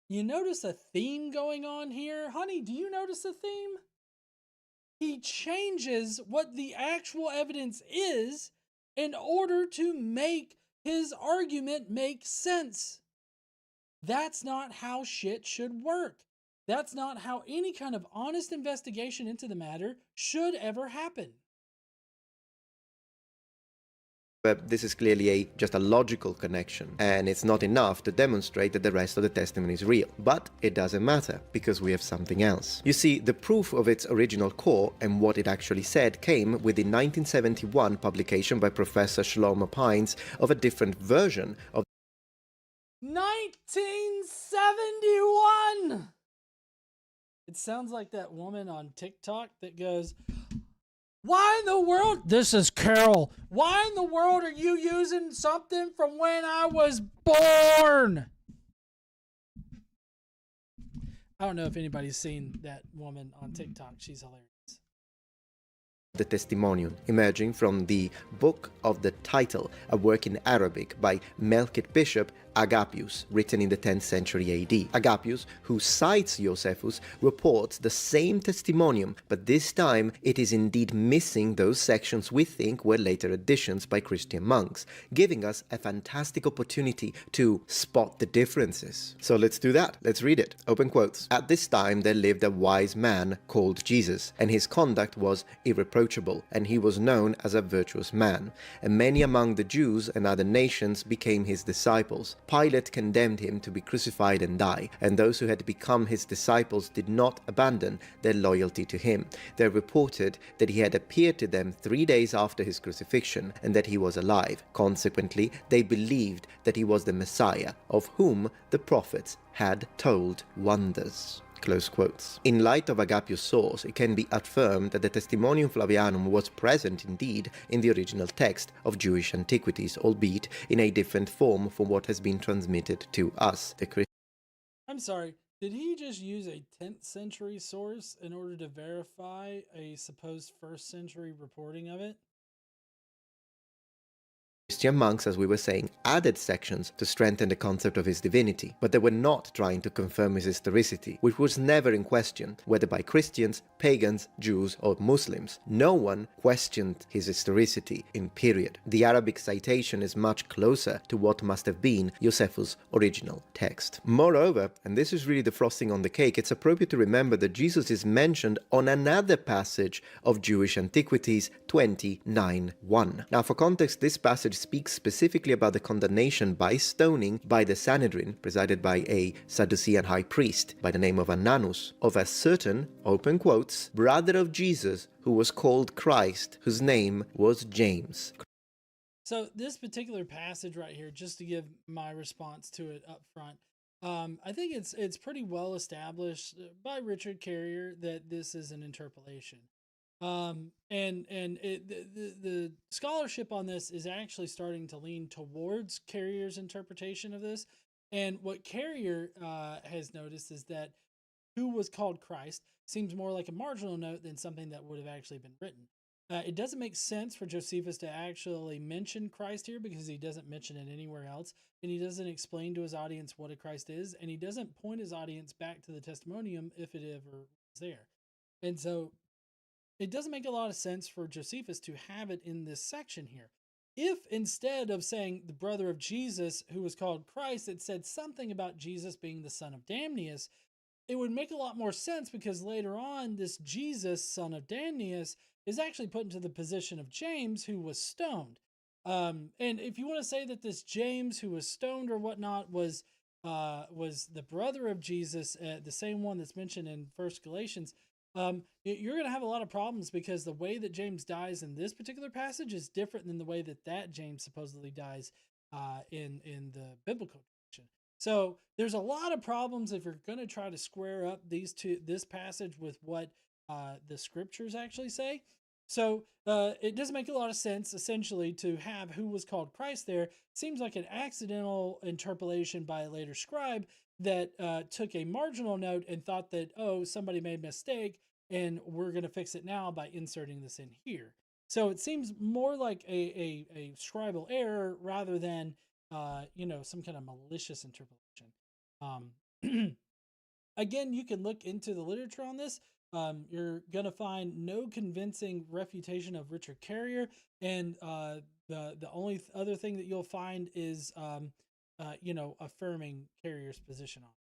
You notice a theme going on here? Honey, do you notice a theme? He changes what the actual evidence is in order to make his argument make sense. That's not how shit should work. That's not how any kind of honest investigation into the matter should ever happen. But this is clearly just a logical connection, and it's not enough to demonstrate that the rest of the testimony is real. But it doesn't matter, because we have something else. You see, the proof of its original core and what it actually said came with the 1971 publication by Professor Shlomo Pines of a different version of 1971! It sounds like that woman on TikTok that goes, "Why in the world?" This is Carol. "Why in the world are you using something from when I was born?" I don't know if anybody's seen that woman on TikTok. She's hilarious. The Testimonium, emerging from the book of the title, a work in Arabic by Melkit Bishop Agapius, written in the 10th century AD. Agapius, who cites Josephus, reports the same testimonium, but this time it is indeed missing those sections we think were later additions by Christian monks, giving us a fantastic opportunity to spot the differences. So let's do that. Let's read it. Open quotes. At this time there lived a wise man called Jesus, and his conduct was irreproachable, and he was known as a virtuous man. And many among the Jews and other nations became his disciples. Pilate condemned him to be crucified and die, and those who had become his disciples did not abandon their loyalty to him. They reported that he had appeared to them 3 days after his crucifixion, and that he was alive. Consequently, they believed that he was the Messiah, of whom the prophets had told wonders. Close quotes. In light of Agapius' source, it can be affirmed that the Testimonium Flavianum was present indeed in the original text of Jewish Antiquities, albeit in a different form from what has been transmitted to us, the I'm sorry, did he just use a 10th century source in order to verify a supposed 1st century reporting of it? Christian monks, as we were saying, added sections to strengthen the concept of his divinity, but they were not trying to confirm his historicity, which was never in question, whether by Christians, pagans, Jews, or Muslims. No one questioned his historicity in period. The Arabic citation is much closer to what must have been Josephus' original text. Moreover, and this is really the frosting on the cake, it's appropriate to remember that Jesus is mentioned on another passage of Jewish Antiquities 29:1. Now, for context, this passage speaks specifically about the condemnation by stoning by the Sanhedrin, presided by a Sadducean high priest by the name of Ananus, of a certain, open quotes, brother of Jesus who was called Christ, whose name was James. So this particular passage right here, just to give my response to it up front, I think it's pretty well established by Richard Carrier that this is an interpolation. The scholarship on this is actually starting to lean towards Carrier's interpretation of this. And what Carrier has noticed is that who was called Christ seems more like a marginal note than something that would have actually been written. It doesn't make sense for Josephus to actually mention Christ here because he doesn't mention it anywhere else, and he doesn't explain to his audience what a Christ is, and he doesn't point his audience back to the testimonium if it ever was there. And so it doesn't make a lot of sense for Josephus to have it in this section here. If instead of saying the brother of Jesus who was called Christ, it said something about Jesus being the son of Damnius, it would make a lot more sense because later on this Jesus, son of Damnius, is actually put into the position of James who was stoned. And if you want to say that this James who was stoned or whatnot was the brother of Jesus, the same one that's mentioned in 1 Galatians, you're going to have a lot of problems because the way that James dies in this particular passage is different than the way that James supposedly dies in the biblical tradition. So there's a lot of problems if you're going to try to square up this passage with what the scriptures actually say. So it doesn't make a lot of sense essentially to have who was called Christ there. It seems like an accidental interpolation by a later scribe that took a marginal note and thought that, oh, somebody made a mistake and we're going to fix it now by inserting this in here. So it seems more like a scribal error rather than, some kind of malicious interpolation. Again, you can look into the literature on this. You're going to find no convincing refutation of Richard Carrier. And the only other thing that you'll find is, affirming Carrier's position on it.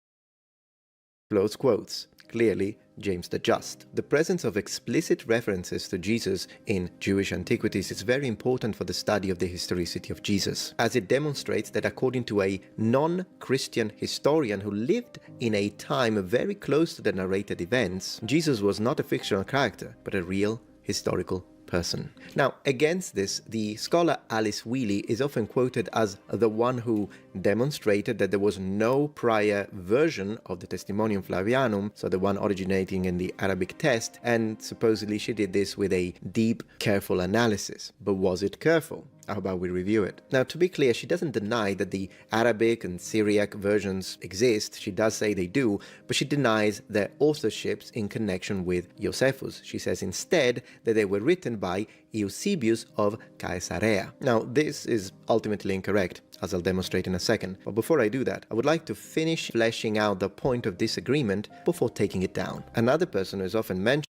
Close quotes. Clearly, James the Just. The presence of explicit references to Jesus in Jewish antiquities is very important for the study of the historicity of Jesus, as it demonstrates that according to a non-Christian historian who lived in a time very close to the narrated events, Jesus was not a fictional character, but a real historical person. Now, against this, the scholar Alice Wheely is often quoted as the one who demonstrated that there was no prior version of the Testimonium Flavianum, so the one originating in the Arabic text, and supposedly she did this with a deep, careful analysis. But was it careful? how about we review it? Now, to be clear, she doesn't deny that the Arabic and Syriac versions exist. She does say they do, but she denies their authorships in connection with Josephus. She says instead that they were written by Eusebius of Caesarea. Now, this is ultimately incorrect, as I'll demonstrate in a second. But before I do that, I would like to finish fleshing out the point of disagreement before taking it down. Another person who is often mentioned.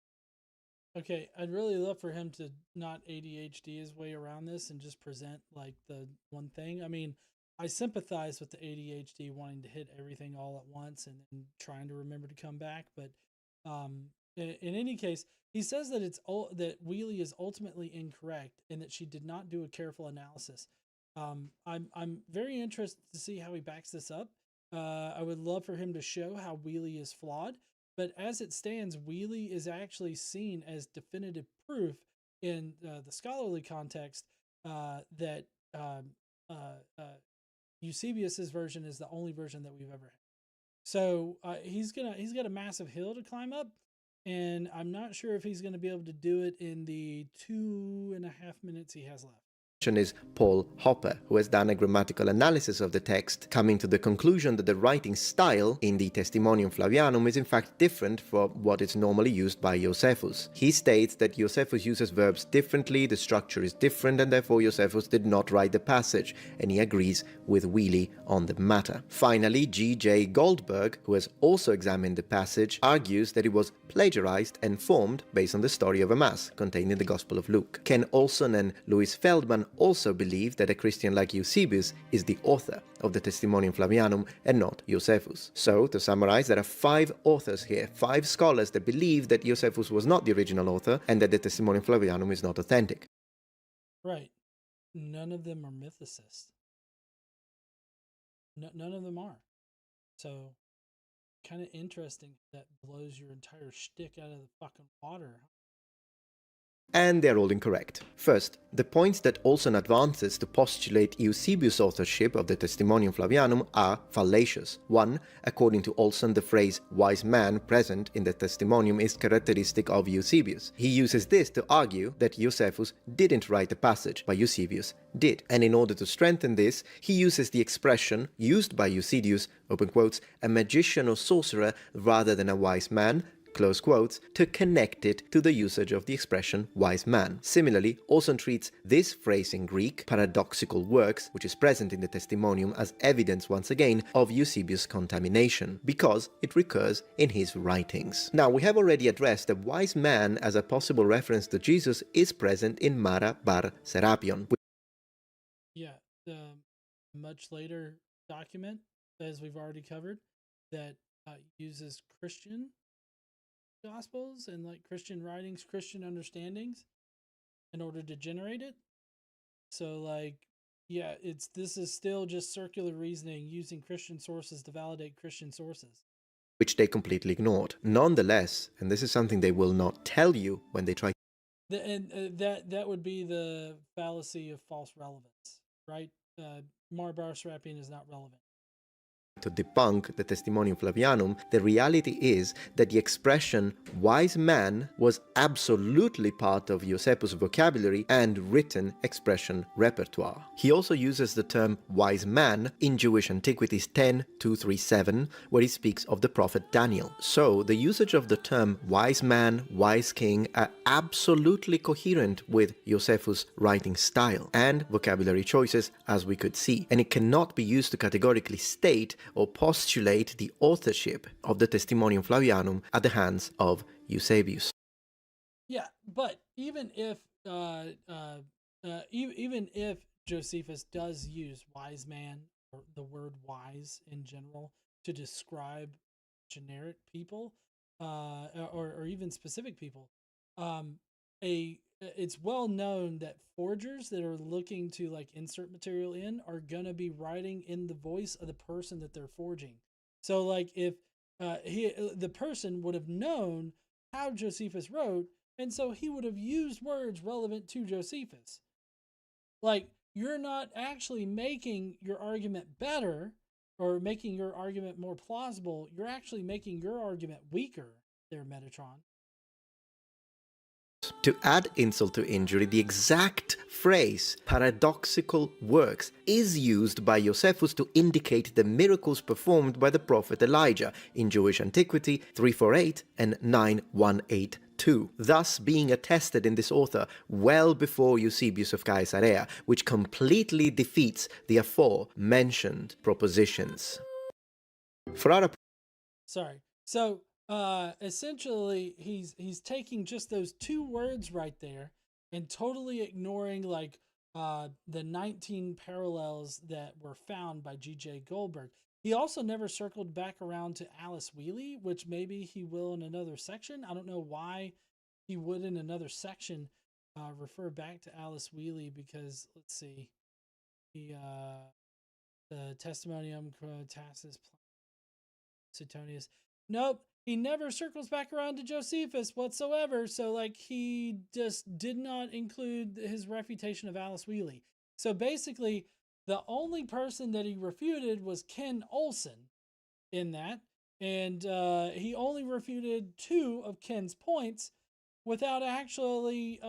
Okay, I'd really love for him to not ADHD his way around this and just present like the one thing. I mean, I sympathize with the ADHD wanting to hit everything all at once and then trying to remember to come back. But in any case, he says that that Wheelie is ultimately incorrect and that she did not do a careful analysis. I'm very interested to see how he backs this up. I would love for him to show how Wheelie is flawed. But as it stands, Wheelie is actually seen as definitive proof in the scholarly context that Eusebius's version is the only version that we've ever had. So he's got a massive hill to climb up, and I'm not sure if he's gonna be able to do it in the 2.5 minutes he has left. Is Paul Hopper, who has done a grammatical analysis of the text, coming to the conclusion that the writing style in the Testimonium Flavianum is in fact different from what is normally used by Josephus. He states that Josephus uses verbs differently, the structure is different, and therefore Josephus did not write the passage, and he agrees with Wheelie on the matter. Finally, G.J. Goldberg, who has also examined the passage, argues that it was plagiarized and formed based on the story of a mass contained in the Gospel of Luke. Ken Olson and Louis Feldman also believe that a Christian like Eusebius is the author of the Testimonium Flavianum and not Josephus. So, to summarize, there are 5 authors here, 5 scholars that believe that Josephus was not the original author and that the Testimonium Flavianum is not authentic. Right. None of them are mythicists. None of them are. So, kind of interesting that blows your entire shtick out of the fucking water. And they're all incorrect. First, the points that Olson advances to postulate Eusebius' authorship of the Testimonium Flavianum are fallacious. 1. According to Olson, the phrase wise man present in the Testimonium is characteristic of Eusebius. He uses this to argue that Josephus didn't write the passage, but Eusebius did. And in order to strengthen this, he uses the expression used by Eusebius, open quotes, a magician or sorcerer rather than a wise man, close quotes, to connect it to the usage of the expression wise man. Similarly, Olson treats this phrase in Greek, paradoxical works, which is present in the Testimonium, as evidence once again of Eusebius' contamination, because it recurs in his writings. Now, we have already addressed that wise man as a possible reference to Jesus is present in Mara bar-Serapion. Yeah, the much later document, as we've already covered, that uses Christian Gospels and like Christian writings, Christian understandings in order to generate it. So like, yeah, this is still just circular reasoning using Christian sources to validate Christian sources, which they completely ignored. Nonetheless, and this is something they will not tell you when they try that would be the fallacy of false relevance, right? bar-Serapion is not relevant. To debunk the Testimonium Flavianum, the reality is that the expression wise man was absolutely part of Josephus' vocabulary and written expression repertoire. He also uses the term wise man in Jewish Antiquities 10:237, where he speaks of the prophet Daniel. So the usage of the term wise man, wise king are absolutely coherent with Josephus' writing style and vocabulary choices, as we could see, and it cannot be used to categorically state or postulate the authorship of the Testimonium Flavianum at the hands of Eusebius. Yeah, but even if even if Josephus does use wise man or the word wise in general to describe generic people, or even specific people, it's well known that forgers that are looking to like insert material in are gonna be writing in the voice of the person that they're forging. So like if the person would have known how Josephus wrote, and so he would have used words relevant to Josephus. Like, you're not actually making your argument better or making your argument more plausible. You're actually making your argument weaker there, Metatron. To add insult to injury, the exact phrase paradoxical works is used by Josephus to indicate the miracles performed by the prophet Elijah in Jewish Antiquity 348 and 9182, thus being attested in this author well before Eusebius of Caesarea, which completely defeats the aforementioned propositions. For our Sorry. So essentially he's taking just those two words right there and totally ignoring like the 19 parallels that were found by G.J. Goldberg. He also never circled back around to Alice Wheely, which maybe he will in another section. I don't know why he would in another section refer back to Alice Wheely, because let's see, the Testimonium Crotacus Suetonius. Nope, he never circles back around to Josephus whatsoever. So like he just did not include his refutation of Alice Wheely. So basically, the only person that he refuted was Ken Olson in that, and he only refuted 2 of Ken's points without actually,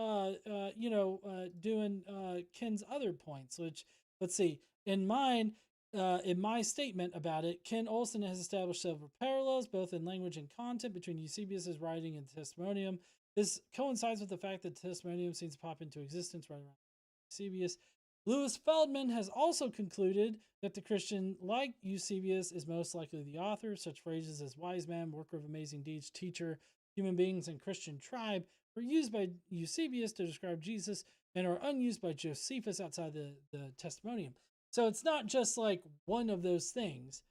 doing Ken's other points. Which, let's see, in my statement about it, Ken Olson has established several parallels, both in language and content, between Eusebius's writing and the Testimonium. This coincides with the fact that the Testimonium seems to pop into existence right around Eusebius. Louis Feldman has also concluded that the Christian, like Eusebius, is most likely the author. Such phrases as wise man, worker of amazing deeds, teacher, human beings, and Christian tribe were used by Eusebius to describe Jesus and are unused by Josephus outside the Testimonium. So it's not just like one of those things.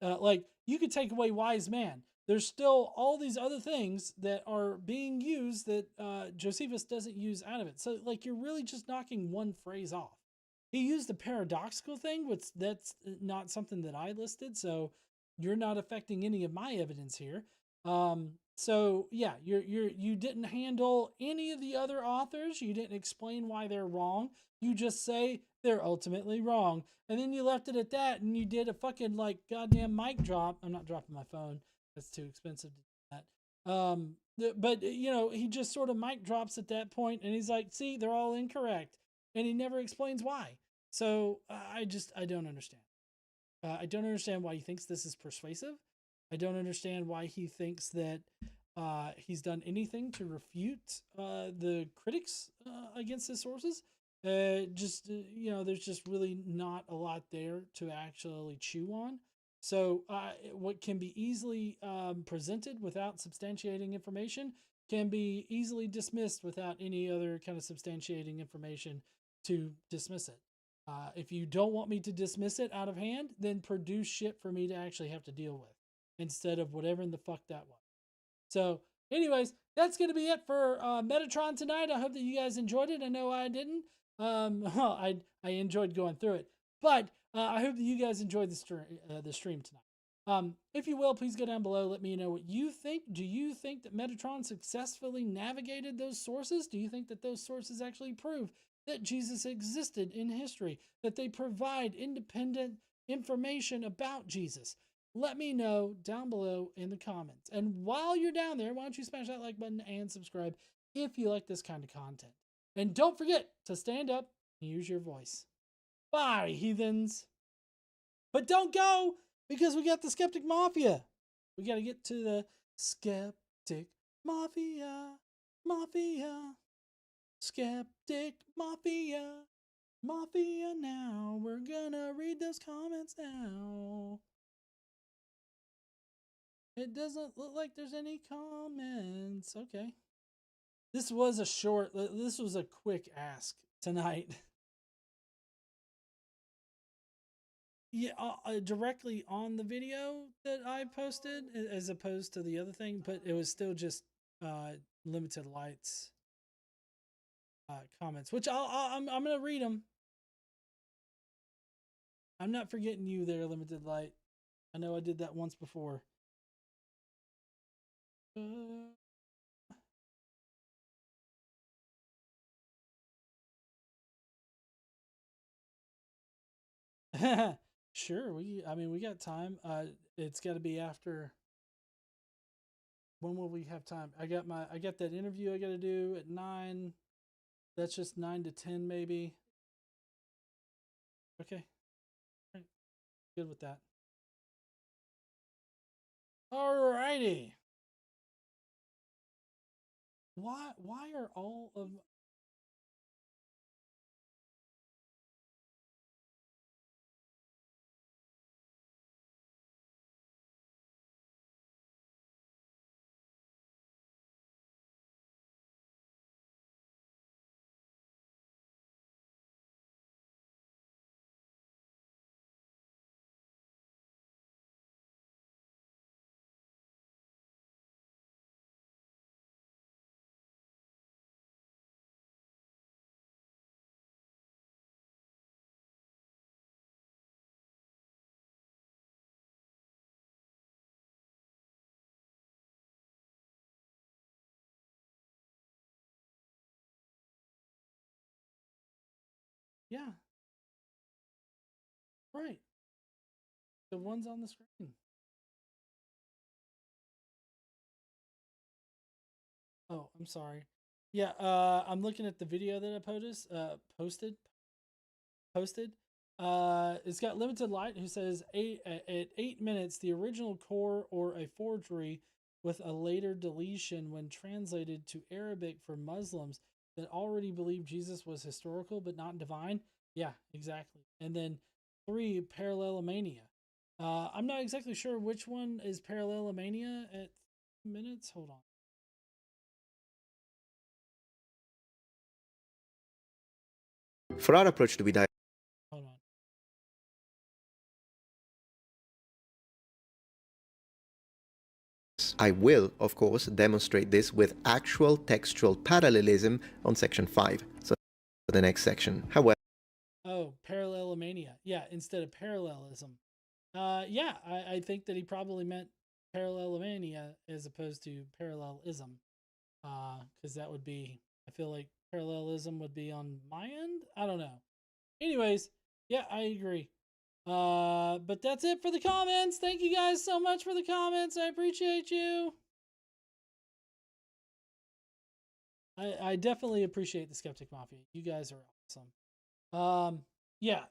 Like you could take away wise man. There's still all these other things that are being used that Josephus doesn't use out of it. So like you're really just knocking one phrase off. He used the paradoxical thing, which that's not something that I listed. So you're not affecting any of my evidence here. So yeah, you didn't handle any of the other authors. You didn't explain why they're wrong. You just say they're ultimately wrong. And then you left it at that, and you did a fucking like goddamn mic drop. I'm not dropping my phone. That's too expensive to do that. But you know, he just sort of mic drops at that point, and he's like, see, they're all incorrect. And he never explains why. So I don't understand. I don't understand why he thinks this is persuasive. I don't understand why he thinks that he's done anything to refute the critics against his sources. There's just really not a lot there to actually chew on. So what can be easily presented without substantiating information can be easily dismissed without any other kind of substantiating information to dismiss it. If you don't want me to dismiss it out of hand, then produce shit for me to actually have to deal with instead of whatever in the fuck that was. So anyways, that's going to be it for Metatron tonight. I hope that you guys enjoyed it. I know I didn't. I enjoyed going through it, but I hope that you guys enjoyed the stream tonight. If you will, please go down below. Let me know what you think. Do you think that Metatron successfully navigated those sources? Do you think that those sources actually prove that Jesus existed in history, that they provide independent information about Jesus? Let me know down below in the comments. And while you're down there, why don't you smash that like button and subscribe if you like this kind of content. And don't forget to stand up and use your voice. Bye, heathens. But don't go, because we got the Skeptic Mafia. We got to get to the Skeptic Mafia. Skeptic Mafia. Mafia now. We're gonna read those comments now. It doesn't look like there's any comments. Okay. This was a quick ask tonight. Yeah, directly on the video that I posted as opposed to the other thing, but it was still just limited lights comments, which I'm gonna read them. I'm not forgetting you there, limited light. I know I did that once before. Sure, we got time. It's got to be after when will we have time? I got that interview I got to do at 9. That's just 9 to 10 maybe. Okay. All right. Good with that. Alrighty. Why are all of yeah, right. The ones on the screen. Oh, I'm sorry. Yeah, I'm looking at the video that I posted. It's got Limited Light who says at 8 minutes, the original core or a forgery with a later deletion when translated to Arabic for Muslims that already believed Jesus was historical but not divine. Yeah, exactly. And then 3, Parallelomania. I'm not exactly sure which one is Parallelomania at minutes. Hold on. For our approach to be Hold on. I will, of course, demonstrate this with actual textual parallelism on section 5. So the next section. However, Oh, parallelomania. Yeah, instead of parallelism. Yeah, I think that he probably meant parallelomania as opposed to parallelism. Because that would be, I feel like parallelism would be on my end. I don't know. Anyways, yeah, I agree. But that's it for the comments. Thank you guys so much for the comments. I appreciate you. I definitely appreciate the Skeptic Mafia. You guys are awesome. Yeah.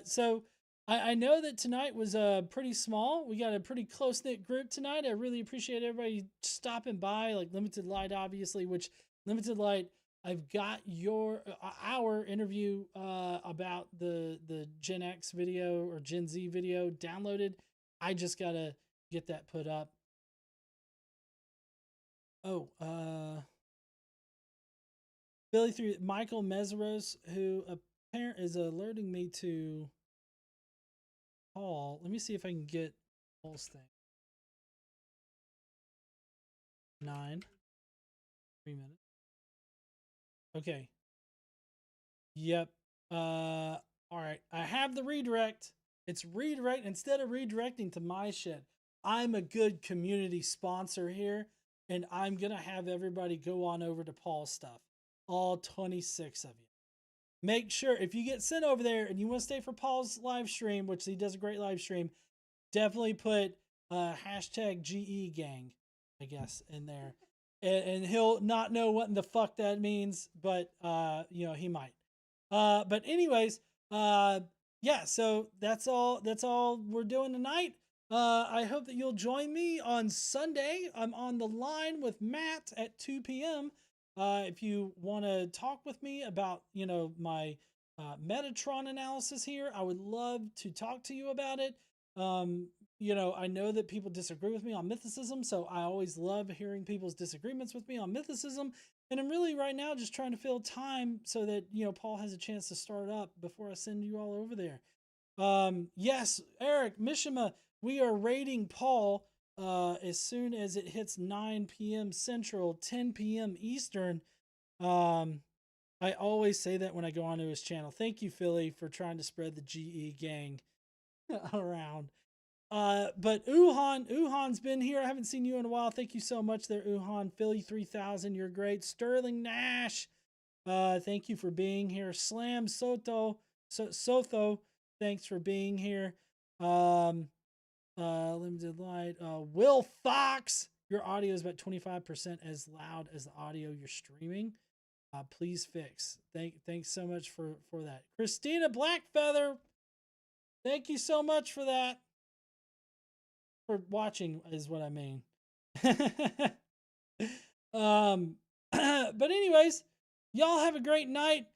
So I know that tonight was pretty small. We got a pretty close-knit group tonight. I really appreciate everybody stopping by, like Limited Light, obviously, which Limited Light, I've got our interview about the Gen X video or Gen Z video downloaded. I just got to get that put up. Oh, Billy through Michael Meseros, who apparently is alerting me to Paul. Let me see if I can get Paul's thing. 9. 3 minutes. Okay. Yep. All right. I have the redirect. It's redirect instead of redirecting to my shit. I'm a good community sponsor here, and I'm gonna have everybody go on over to Paul's stuff. All 26 of you. Make sure if you get sent over there and you want to stay for Paul's live stream, which he does a great live stream, definitely put hashtag GE gang, I guess, in there. And he'll not know what in the fuck that means, but you know, he might. But anyways, yeah, so that's all we're doing tonight. I hope that you'll join me on Sunday. I'm on the line with Matt at 2 p.m. If you want to talk with me about, you know, my Metatron analysis here, I would love to talk to you about it. You know, I know that people disagree with me on mythicism, so I always love hearing people's disagreements with me on mythicism. And I'm really right now just trying to fill time so that, you know, Paul has a chance to start up before I send you all over there. Yes, Eric, Mishima, we are raiding Paul as soon as it hits 9 p.m. Central, 10 p.m. Eastern. I always say that when I go onto his channel. Thank you, Philly, for trying to spread the GE gang around. But Uhan's been here. I haven't seen you in a while. Thank you so much there, Uhan. Philly 3000, you're great. Sterling Nash, thank you for being here. Slam Sotho, thanks for being here. Limited Light, Will Fox, your audio is about 25% as loud as the audio you're streaming, please fix. Thanks so much for that. Christina Blackfeather, thank you so much for that. For watching is what I mean. But anyways, y'all have a great night.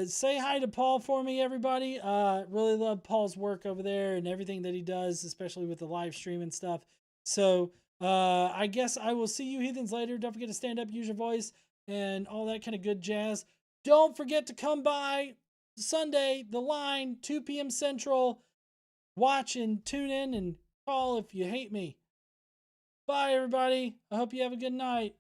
Say hi to Paul for me, everybody. Really love Paul's work over there and everything that he does, especially with the live stream and stuff. So I guess I will see you heathens later. Don't forget to stand up, use your voice, and all that kind of good jazz. Don't forget to come by Sunday, The Line, 2 p.m. Central. Watch and tune in and call if you hate me. Bye, everybody. I hope you have a good night.